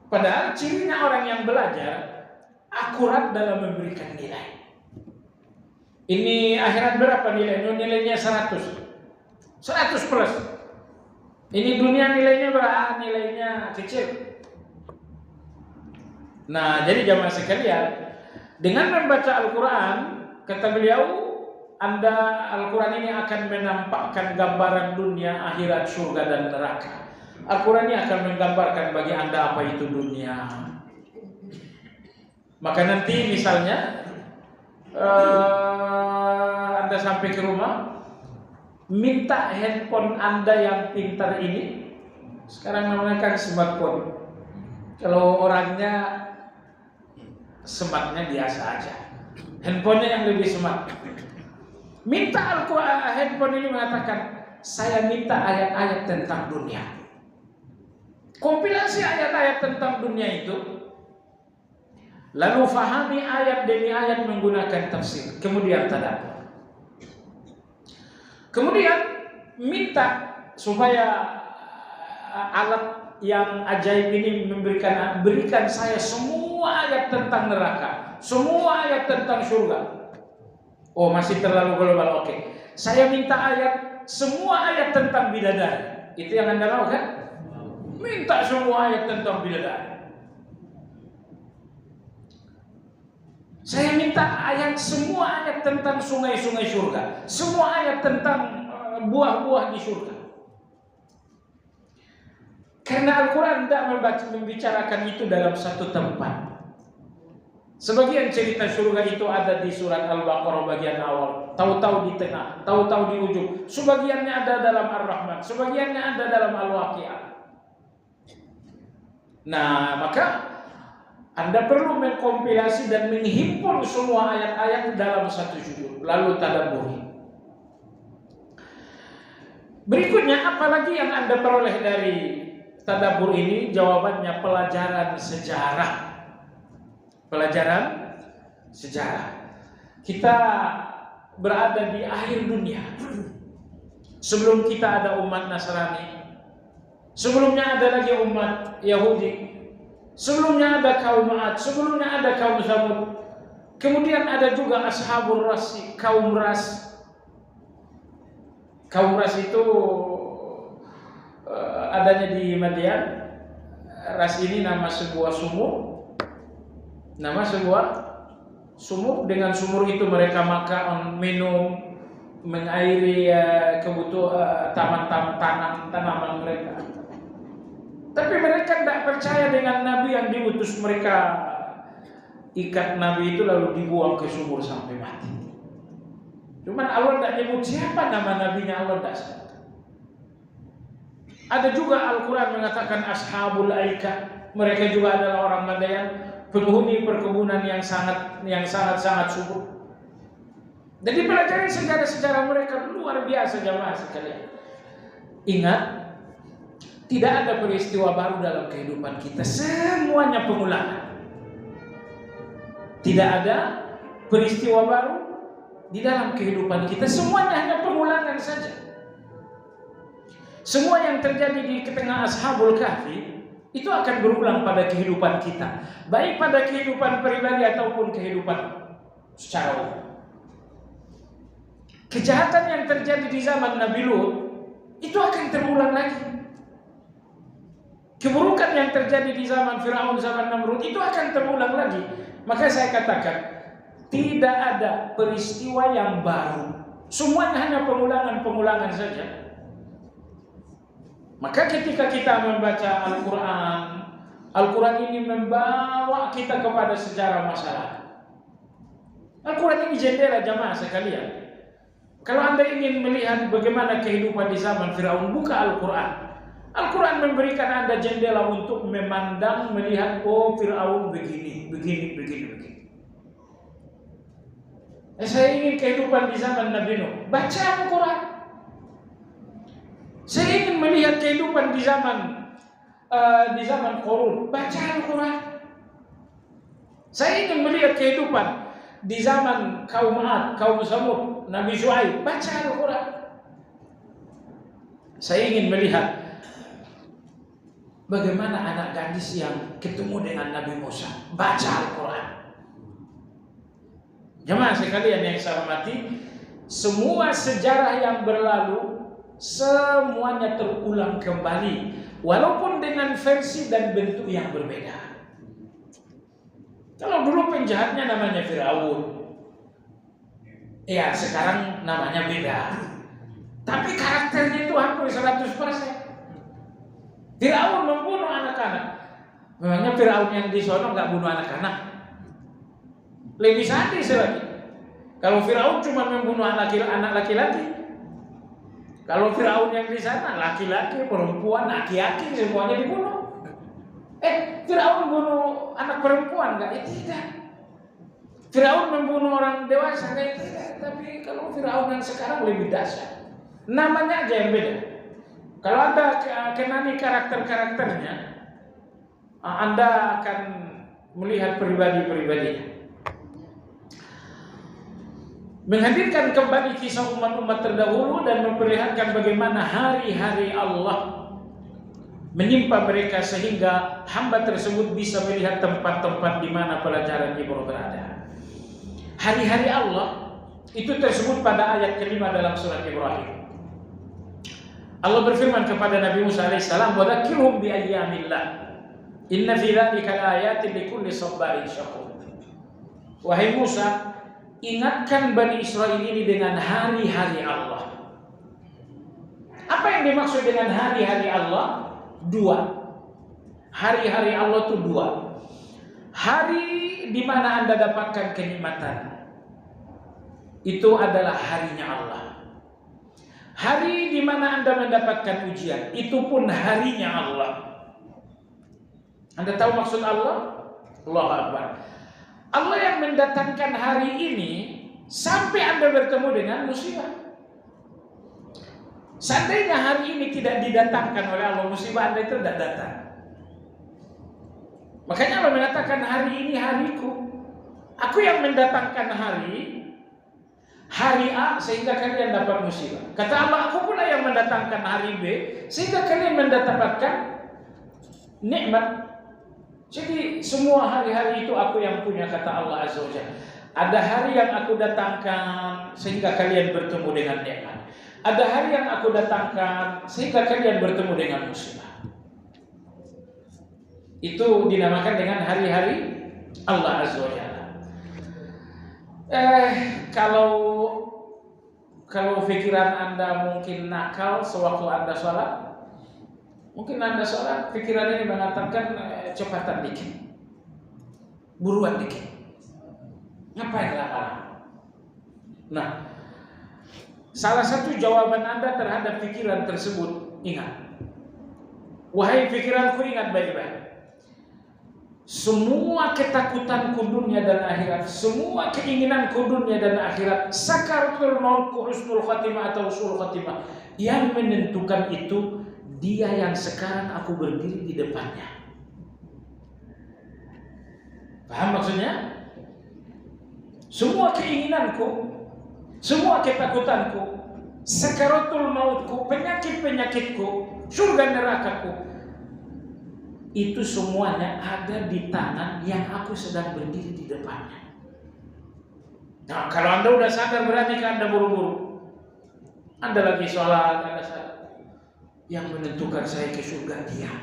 Padahal cirinya orang yang belajar akurat dalam memberikan nilai. Ini akhirat berapa nilainya? Nilainya 100. 100 plus. Ini dunia nilainya berapa? Nilainya kecil. Nah, jadi jamaah sekalian, dengan membaca Al-Quran, kata beliau, Al-Quran ini akan menampakkan gambaran dunia, akhirat, surga dan neraka. Al-Quran ini akan menggambarkan bagi Anda apa itu dunia. Maka nanti misalnya Anda sampai ke rumah, minta handphone Anda yang pintar ini. Sekarang namanya kan smartphone. Kalau orangnya smartnya biasa aja, handphonenya yang lebih smart. Minta Al-Quran, handphone ini mengatakan, saya minta ayat-ayat tentang dunia. Kompilasi ayat-ayat tentang dunia itu, lalu fahami ayat demi ayat menggunakan tafsir, kemudian tadabbur. Kemudian minta supaya alat yang ajaib ini berikan saya semua ayat tentang neraka, semua ayat tentang surga. Oh, masih terlalu global. Oke. Saya minta semua ayat tentang bidadari. Itu yang Anda mau kan? Minta semua ayat tentang bidadari. Saya minta semua ayat tentang sungai-sungai surga, semua ayat tentang buah-buah di surga. Karena Al-Quran tidak membicarakan itu dalam satu tempat. Sebagian cerita surga itu ada di surat Al-Baqarah bagian awal, tahu-tahu di tengah, tahu-tahu di ujung. Sebagiannya ada dalam Ar-Rahman, sebagiannya ada dalam Al-Waqi'ah. Nah, maka Anda perlu mengkompilasi dan menghimpun semua ayat-ayat dalam satu judul, lalu tadabburi. Berikutnya, apalagi yang Anda peroleh dari tadabbur ini? Jawabannya pelajaran sejarah. Pelajaran sejarah. Kita berada di akhir dunia. Sebelum kita ada umat Nasrani, sebelumnya ada lagi umat Yahudi, sebelumnya ada kaum Ad, sebelumnya ada kaum Tsamud, kemudian ada juga Ashabul Ras, kaum Ras. Kaum Ras itu adanya di Madian. Ras ini nama sebuah sumur. Dengan sumur itu mereka makan, minum, mengairi kebutuhan tanaman mereka. Tapi mereka tidak percaya dengan Nabi yang diutus mereka. Ikat Nabi itu lalu dibuang ke sumur sampai mati. Cuman Allah tidak nyebut siapa nama nabinya, Allah tidak sebut. Ada juga Al-Quran mengatakan Ashabul Aikah. Mereka juga adalah orang Madian, penghuni perkebunan yang sangat subur. Jadi pelajari sejarah-sejarah mereka luar biasa jamaah sekalian. Ingat, tidak ada peristiwa baru dalam kehidupan kita, semuanya pengulangan. Tidak ada peristiwa baru di dalam kehidupan kita, semuanya hanya pengulangan saja. Semua yang terjadi di tengah Ashabul Kahfi itu akan berulang pada kehidupan kita, baik pada kehidupan pribadi ataupun kehidupan secara umum. Kejahatan yang terjadi di zaman Nabi Lut itu akan terulang lagi. Keburukan yang terjadi di zaman Firaun, zaman Namrud itu akan terulang lagi. Maka saya katakan, tidak ada peristiwa yang baru. Semuanya hanya pengulangan saja. Maka ketika kita membaca Al-Quran, Al-Quran ini membawa kita kepada sejarah masa lalu. Al-Quran ini jendela jamaah sekalian. Kalau Anda ingin melihat bagaimana kehidupan di zaman Firaun, buka Al-Quran. Al-Quran memberikan Anda jendela untuk memandang, melihat, oh Firaun begini. Saya ingin kehidupan di zaman Nabi Nuh, baca Al-Quran. Saya ingin melihat kehidupan di zaman Qarun, baca Al-Quran. Saya ingin melihat kehidupan di zaman kaum Ad, kaum Samud, Nabi Syuaib, baca Al-Quran. Saya ingin melihat bagaimana anak gadis yang ketemu dengan Nabi Musa, baca Al-Quran. Jemaah sekalian yang saya hormati, semua sejarah yang berlalu semuanya terulang kembali, walaupun dengan versi dan bentuk yang berbeda. Kalau dulu penjahatnya namanya Firaun, ya sekarang namanya beda, tapi karakternya itu hampir 100%. Firaun membunuh anak-anak. Memangnya Firaun yang di sono nggak bunuh anak-anak? Lebih sadis lagi. Kalau Firaun cuma membunuh anak laki-laki, kalau Firaun yang di sana laki-laki, perempuan, aki-aki semuanya dibunuh. Firaun bunuh anak perempuan nggak? Tidak. Firaun membunuh orang dewasa nggak? Tidak. Tapi kalau Firaun yang sekarang lebih dahsyat. Namanya aja yang beda. Kalau Anda kenali karakter-karakternya, Anda akan melihat pribadi-pribadinya. Menghadirkan kembali kisah umat-umat terdahulu dan memperlihatkan bagaimana hari-hari Allah menimpa mereka sehingga hamba tersebut bisa melihat tempat-tempat di mana pelajaran Ibrahim berada. Hari-hari Allah itu tersebut pada ayat kelima dalam surat Ibrahim. Allah berfirman kepada Nabi Musa alaihissalam, "Wa dzakirhum bi ayyamillah. Inna fi dzalika laayatin likulli sabarin syakur." Wahai Musa, ingatkan Bani Israel ini dengan hari-hari Allah. Apa yang dimaksud dengan hari-hari Allah? Dua. Hari-hari Allah itu dua. Hari di mana Anda dapatkan kenikmatan, itu adalah harinya Allah. Hari di mana Anda mendapatkan ujian, itu pun harinya Allah. Anda tahu maksud Allah? Allahu Akbar. Allah yang mendatangkan hari ini sampai Anda bertemu dengan musibah. Seandainya hari ini tidak didatangkan oleh Allah, musibah Anda itu tidak datang. Makanya Allah mengatakan hari ini hariku. Aku yang mendatangkan hari A sehingga kalian dapat musibah. Kata Allah, aku pula yang mendatangkan hari B sehingga kalian mendapatkan nikmat. Jadi semua hari-hari itu aku yang punya, kata Allah Azza wa Jalla. Ada hari yang aku datangkan sehingga kalian bertemu dengan nikmat. Ada hari yang aku datangkan sehingga kalian bertemu dengan musibah. Itu dinamakan dengan hari-hari Allah Azza wa Jalla. Kalau pikiran Anda mungkin nakal sewaktu Anda sholat, mungkin Anda sholat, pikiran ini mengatakan cepatan dikit, buruan dikit, ngapain lama-lama. Nah, salah satu jawaban Anda terhadap pikiran tersebut, ingat, wahai pikiranku, ingat baik-baik. Semua ketakutanku dunia dan akhirat, semua keinginanku dunia dan akhirat, sakaratul mautku husnul khatimah atau usul khatimah, yang menentukan itu Dia yang sekarang aku berdiri di depannya. Paham maksudnya? Semua keinginanku, semua ketakutanku, sakaratul mautku, penyakit-penyakitku, surga nerakaku, itu semuanya ada di tangan yang aku sedang berdiri di depannya. Nah, kalau Anda udah sadar, berarti kan Anda buru-buru. Anda lagi sholat, Anda sadar, yang menentukan saya ke surga Dia.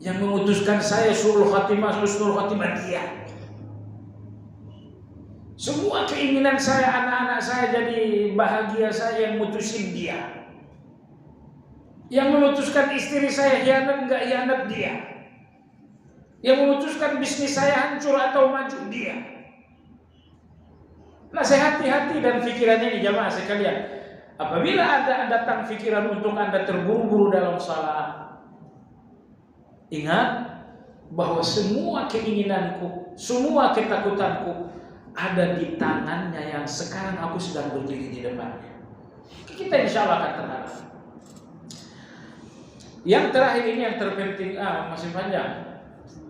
Yang memutuskan saya husnul khatimah Dia. Semua keinginan saya, anak-anak saya jadi bahagia, saya yang mutusin Dia. Yang memutuskan istri saya hianat enggak hianat Dia. Yang memutuskan bisnis saya hancur atau maju Dia. Nasihati hati dan pikirannya ini jamaah sekalian. Apabila ada datang pikiran untuk Anda terburu-buru dalam salat, ingat bahwa semua keinginanku, semua ketakutanku ada di tangannya yang sekarang aku sedang berdiri di depannya. Kita insya Allah akan terhadap. Yang terakhir ini yang terpenting, masih panjang.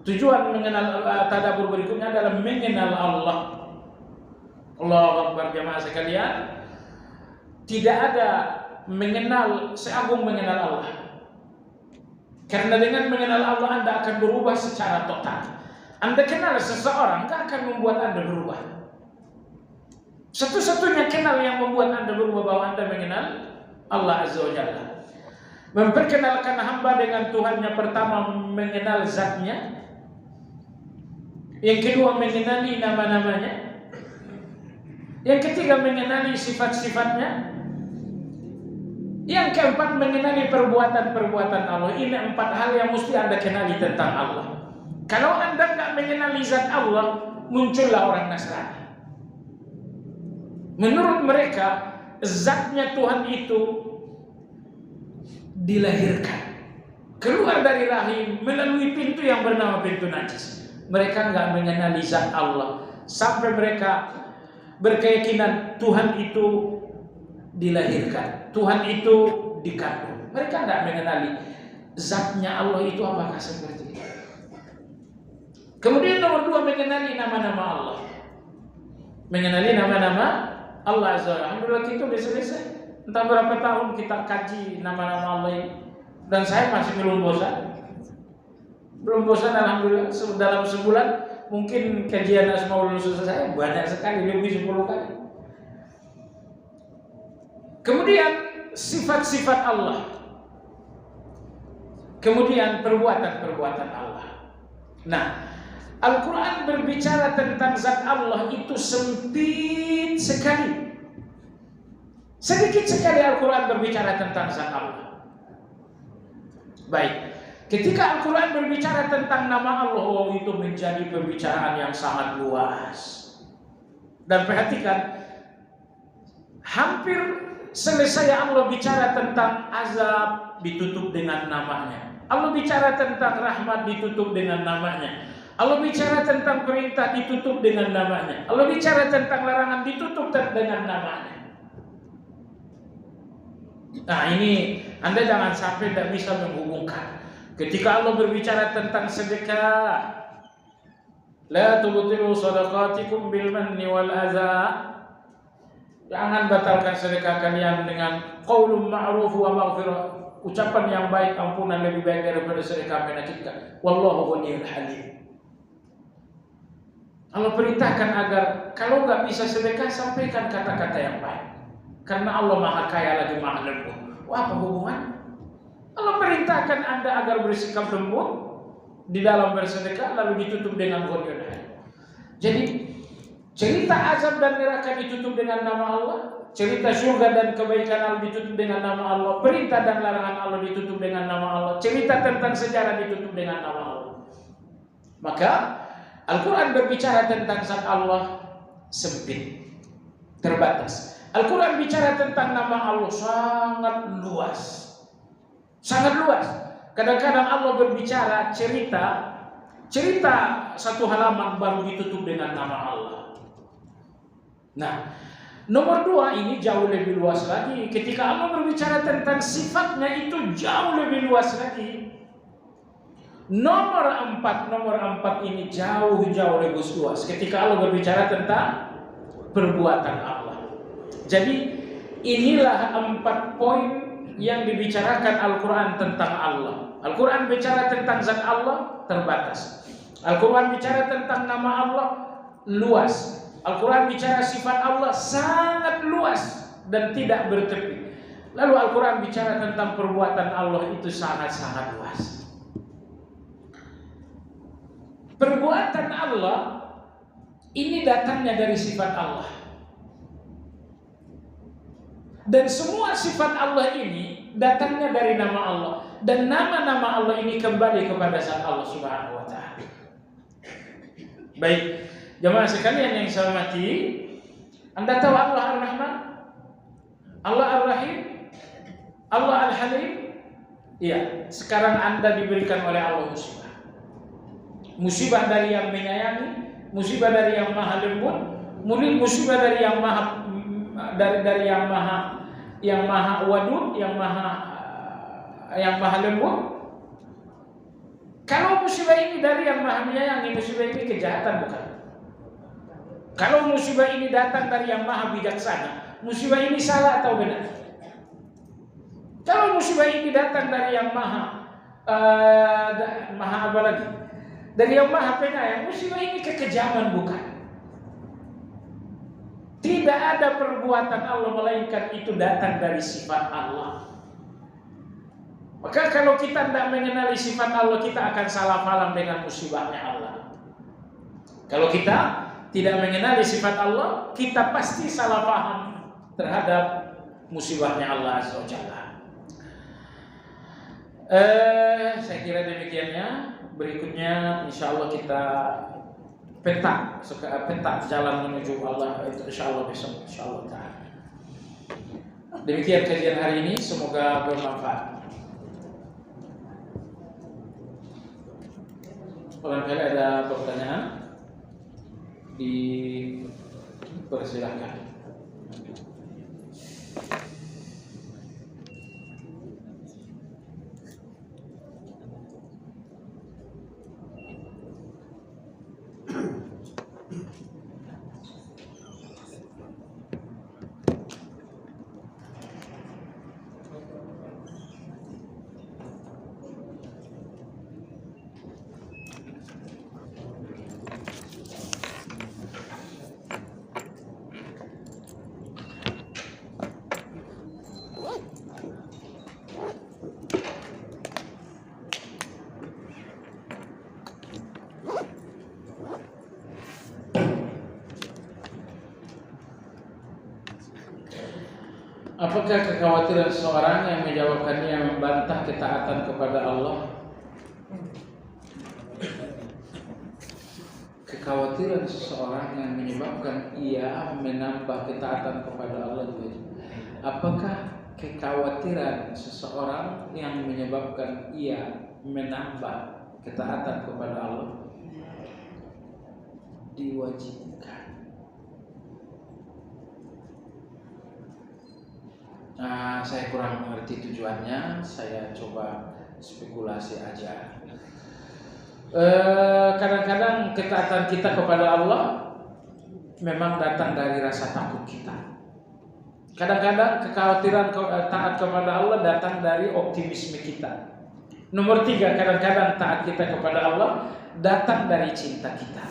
Tujuan mengenal tadabbur berikutnya adalah mengenal Allah. Allahu Akbar jamaah sekalian. Tidak ada mengenal seagung mengenal Allah. Karena dengan mengenal Allah Anda akan berubah secara total. Anda kenal seseorang gak akan membuat Anda berubah. Satu-satunya kenal yang membuat Anda berubah bahwa Anda mengenal Allah Azza wa Jalla. Memperkenalkan hamba dengan Tuhannya, pertama mengenal zatnya, yang kedua mengenali nama-namanya, yang ketiga mengenali sifat-sifatnya, yang keempat mengenali perbuatan-perbuatan Allah. Ini 4 hal yang mesti Anda kenali tentang Allah. Kalau Anda nggak mengenali zat Allah, muncullah orang Nasrani. Menurut mereka, zatnya Tuhan itu dilahirkan, keluar dari rahim melalui pintu yang bernama pintu najis. Mereka nggak mengenali zat Allah sampai mereka berkeyakinan Tuhan itu dilahirkan, Tuhan itu dikandung. Mereka nggak mengenali zatnya Allah itu apakah seperti itu. Kemudian nomor 2, mengenali nama-nama Allah. Mengenali nama-nama Allah Azza wa Jalla. Alhamdulillah kita sudah selesai. Entah berapa tahun kita kaji nama-nama Allah ini, dan saya masih belum bosan. Belum bosan alhamdulillah. Dalam sebulan mungkin kajian Asmaul Husna saya banyak sekali, lebih 10 kali. Kemudian sifat-sifat Allah. Kemudian perbuatan-perbuatan Allah. Nah, Al-Quran berbicara tentang zat Allah itu sempit sekali. Sedikit sekali Al-Quran berbicara tentang zat Allah. Baik, ketika Al-Quran berbicara tentang nama Allah, itu menjadi pembicaraan yang sangat luas. Dan perhatikan, hampir selesai Allah bicara tentang azab, ditutup dengan namanya. Allah bicara tentang rahmat, ditutup dengan namanya. Allah bicara tentang perintah, ditutup dengan namanya. Allah bicara tentang larangan, ditutup dengan namanya. Nah, ini Anda jangan sampai tidak bisa menghubungkan. Ketika Allah berbicara tentang sedekah, la tubtilu shadaqatikum bil manni wal adza. Jangan batalkan sedekah kalian dengan qaulun ma'ruf wa maghfirah. Ucapan yang baik, ampunan lebih baik daripada sedekah menyakitkan. Wallahu ghaniyyun halim. Allah perintahkan agar kalau nggak bisa sedekah, sampaikan kata-kata yang baik. Karena Allah maha kaya lagi maha lembut. Wah, apa hubungan? Allah perintahkan Anda agar bersikap lembut di dalam bersedekah, lalu ditutup dengan ghaniyyun halim. Jadi cerita azab dan neraka ditutup dengan nama Allah, cerita surga dan kebaikan Allah ditutup dengan nama Allah, perintah dan larangan Allah ditutup dengan nama Allah, cerita tentang sejarah ditutup dengan nama Allah. Maka Al-Quran berbicara tentang zat Allah sempit, terbatas. Al-Quran bicara tentang nama Allah sangat luas. Sangat luas. Kadang-kadang Allah berbicara cerita satu halaman baru ditutup dengan nama Allah. Nah, nomor 2 ini jauh lebih luas lagi. Ketika Allah berbicara tentang sifatnya itu jauh lebih luas lagi. Nomor 4 ini jauh lebih luas. Ketika Allah berbicara tentang perbuatan Allah. Jadi inilah 4 poin yang dibicarakan Al-Quran tentang Allah. Al-Quran bicara tentang zat Allah, terbatas. Al-Quran bicara tentang nama Allah, luas. Al-Quran bicara sifat Allah, sangat luas dan tidak bertepi. Lalu Al-Quran bicara tentang perbuatan Allah, itu sangat-sangat luas. Perbuatan Allah ini datangnya dari sifat Allah. Dan semua sifat Allah ini datangnya dari nama Allah. Dan nama-nama Allah ini kembali kepada zat Allah Subhanahu wa ta'ala. Baik, jemaah sekalian yang saya hormati, Anda tahu Allah Ar-Rahman, Allah Ar-Rahim, Allah Al-Halim? Iya, sekarang Anda diberikan oleh Allah musibah. Musibah dari yang menyayangi, musibah dari yang maha lembut, musibah dari yang maha yang maha wadud, yang maha lembut. Kalau musibah ini dari yang maha menyayangi, musibah ini kejahatan bukan? Kalau musibah ini datang dari yang maha bijaksana, musibah ini salah atau benar? Kalau musibah ini datang dari yang maha apa lagi? Dari yang maha penyayang, musibah ini kekejaman bukan? Tidak ada perbuatan Allah melainkan itu datang dari sifat Allah. Maka kalau kita tidak mengenali sifat Allah, kita akan salah paham dengan musibahnya Allah. Kalau kita tidak mengenali sifat Allah, kita pasti salah paham terhadap musibahnya Allah Azza wa Jalla. Saya kira demikiannya. Berikutnya insya Allah kita peta jalan menuju Allah itu insya Allah besok insya Allah ta'ala. Demikian kajian hari ini, semoga bermanfaat. Barangkali ada pertanyaan, dipersilakan. Apakah kekhawatiran seseorang yang menjawabkannya membantah ketaatan kepada Allah? Kekhawatiran seseorang yang menyebabkan ia menambah ketaatan kepada Allah juga. Apakah kekhawatiran seseorang yang menyebabkan ia menambah ketaatan kepada Allah? Diwajibkan. Saya kurang mengerti tujuannya, saya coba spekulasi aja. Kadang-kadang ketaatan kita kepada Allah memang datang dari rasa takut kita. Kadang-kadang kekhawatiran taat kepada Allah datang dari optimisme kita. Nomor 3, kadang-kadang taat kita kepada Allah datang dari cinta kita.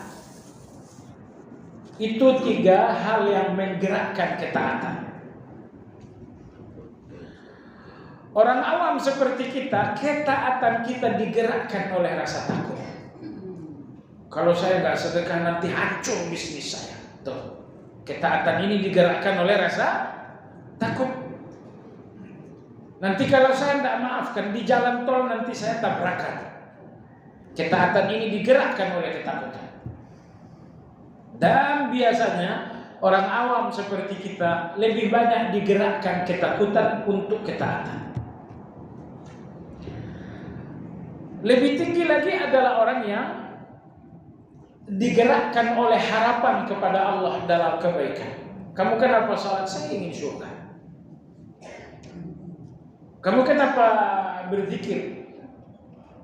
Itu 3 hal yang menggerakkan ketaatan. Orang awam seperti kita, ketaatan kita digerakkan oleh rasa takut. Kalau saya nggak sedekah nanti hancur bisnis saya. Tuh, ketaatan ini digerakkan oleh rasa takut. Nanti kalau saya nggak maafkan di jalan tol nanti saya tabrakan. Ketaatan ini digerakkan oleh ketakutan. Dan biasanya orang awam seperti kita lebih banyak digerakkan ketakutan untuk ketaatan. Lebih tinggi lagi adalah orang yang digerakkan oleh harapan kepada Allah dalam kebaikan. Kamu kenapa salat? Saya ingin surga. Kamu kenapa berzikir?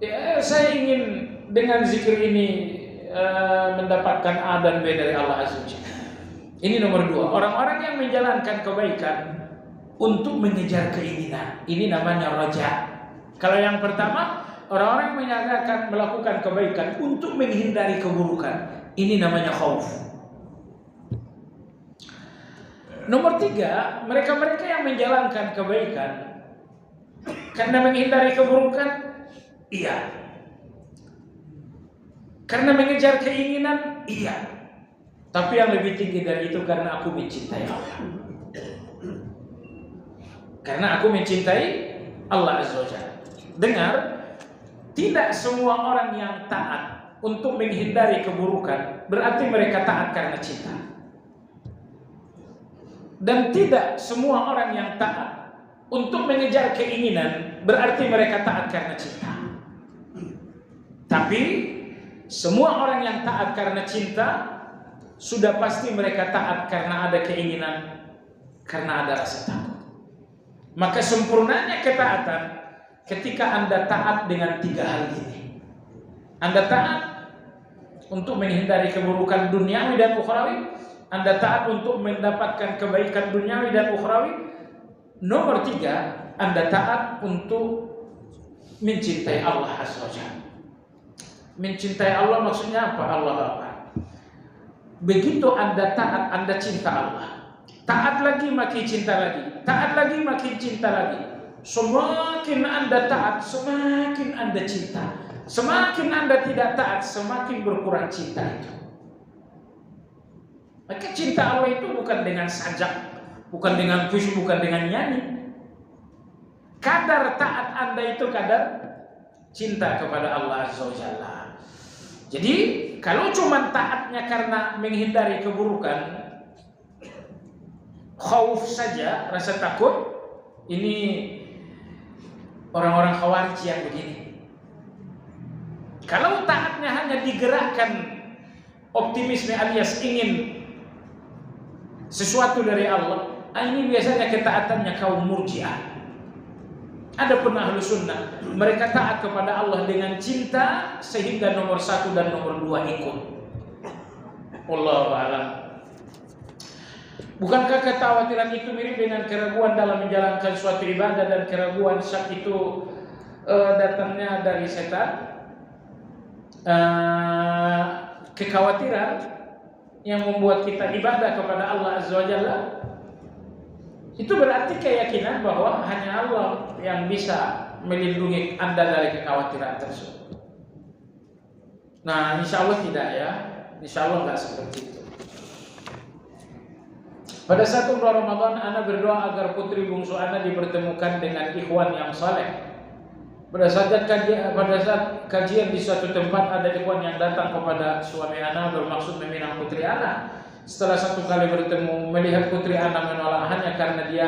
Ya, saya ingin dengan zikir ini mendapatkan A dan B dari Allah Azza wa Jalla. Ini nomor 2. Orang-orang yang menjalankan kebaikan untuk mengejar keinginan. Ini namanya raja. Kalau yang pertama, orang-orang yang menyatakan melakukan kebaikan untuk menghindari keburukan. Ini namanya khauf. Nomor 3, mereka-mereka yang menjalankan kebaikan karena menghindari keburukan, iya. Karena mengejar keinginan, iya. Tapi yang lebih tinggi dari itu karena aku mencintai Allah. Karena aku mencintai Allah Azza wa Jalla. Dengar, tidak semua orang yang taat untuk menghindari keburukan berarti mereka taat karena cinta. Dan tidak semua orang yang taat untuk mengejar keinginan berarti mereka taat karena cinta. Tapi semua orang yang taat karena cinta sudah pasti mereka taat karena ada keinginan, karena ada rasa takut. Maka sempurnanya ketaatan ketika Anda taat dengan 3 hal ini. Anda taat untuk menghindari keburukan duniawi dan ukhrawi, Anda taat untuk mendapatkan kebaikan duniawi dan ukhrawi. Nomor 3, Anda taat untuk mencintai Allah Azza wa Jalla. Mencintai Allah maksudnya apa? Allah apa? Begitu Anda taat, Anda cinta Allah. Taat lagi makin cinta lagi. Taat lagi makin cinta lagi. Semakin Anda taat, semakin Anda cinta. Semakin Anda tidak taat, semakin berkurang cinta itu. Maka cinta Allah itu bukan dengan sajak, bukan dengan puisi, bukan dengan nyanyi. Kadar taat Anda itu kadar cinta kepada Allah Azza wa Jalla. Jadi kalau cuma taatnya karena menghindari keburukan, khauf saja, rasa takut, ini orang-orang Khawarij yang begini. Kalau taatnya hanya digerakkan optimisme alias ingin sesuatu dari Allah, ini biasanya ketaatannya kaum Murji'ah. Ada pun ahlu sunnah, mereka taat kepada Allah dengan cinta sehingga nomor 1 dan nomor 2 ikut. Wallahu a'lam. Bukankah kekhawatiran itu mirip dengan keraguan dalam menjalankan suatu ibadah dan keraguan saat itu datangnya dari setan? Kekhawatiran yang membuat kita ibadah kepada Allah Azza wa Jalla itu berarti keyakinan bahwa hanya Allah yang bisa melindungi Anda dari kekhawatiran tersebut. Nah, insya Allah tidak ya. Insya Allah nggak seperti itu. Pada saat umrah Ramadan, Ana berdoa agar putri bungsu Ana dipertemukan dengan ikhwan yang saleh. Pada saat kajian di suatu tempat, ada ikhwan yang datang kepada suami Ana bermaksud meminang putri Ana. Setelah 1 kali bertemu, melihat putri Ana menolak hanya karena dia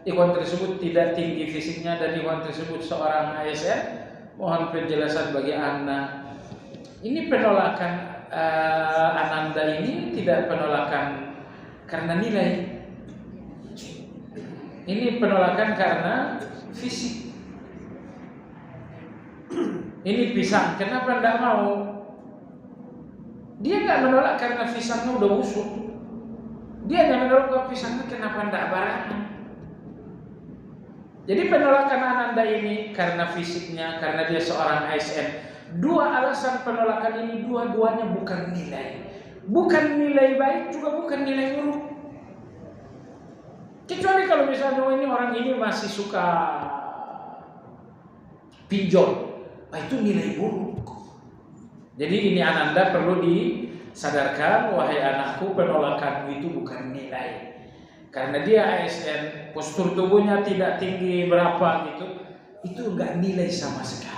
ikhwan tersebut tidak tinggi fisiknya dan ikhwan tersebut seorang ASN. Mohon penjelasan bagi Ana. Ini penolakan Ananda ini tidak penolakan karena nilai. Ini penolakan karena fisik. Ini pisang, kenapa tidak mau? Dia nggak menolak karena pisangnya udah busuk. Dia hanya menolak karena pisangnya kenapa tidak barangan. Jadi penolakan Ananda ini karena fisiknya, karena dia seorang ASN. 2 alasan penolakan ini, dua-duanya bukan nilai. Bukan nilai baik, juga bukan nilai buruk. Kecuali kalau misalnya ini orang ini masih suka pinjol, itu nilai buruk. Jadi ini Ananda perlu disadarkan, wahai anakku, penolakanmu itu bukan nilai. Karena dia ASN, postur tubuhnya tidak tinggi berapa gitu, itu enggak nilai sama sekali.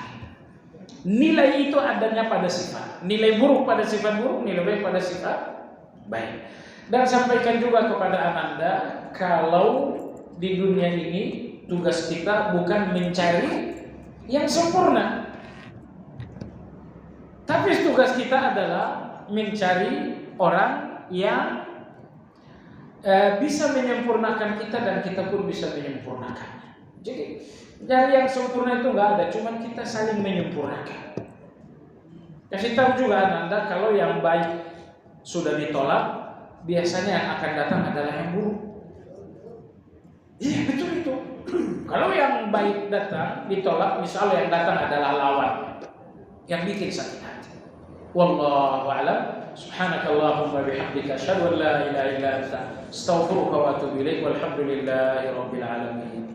Nilai itu adanya pada sifat. Nilai buruk pada sifat buruk, nilai baik pada sifat baik. Dan sampaikan juga kepada Ananda, kalau di dunia ini tugas kita bukan mencari yang sempurna, tapi tugas kita adalah mencari orang yang bisa menyempurnakan kita dan kita pun bisa menyempurnakannya. Jadi dari yang sempurna itu nggak ada, cuman kita saling menyempurnakan. Kasih tahu juga Ananda, kalau yang baik sudah ditolak, biasanya yang akan datang adalah yang buruk. Iya betul itu. Kalau yang baik datang ditolak, misalnya yang datang adalah lawan yang bikin sakit hati. Wallahu a'lam. Subhanakallahumma bihamdika asyhadu an la ilaha illa anta astaghfiruka wa atubu ilaik. Walhamdulillahi rabbil alamin.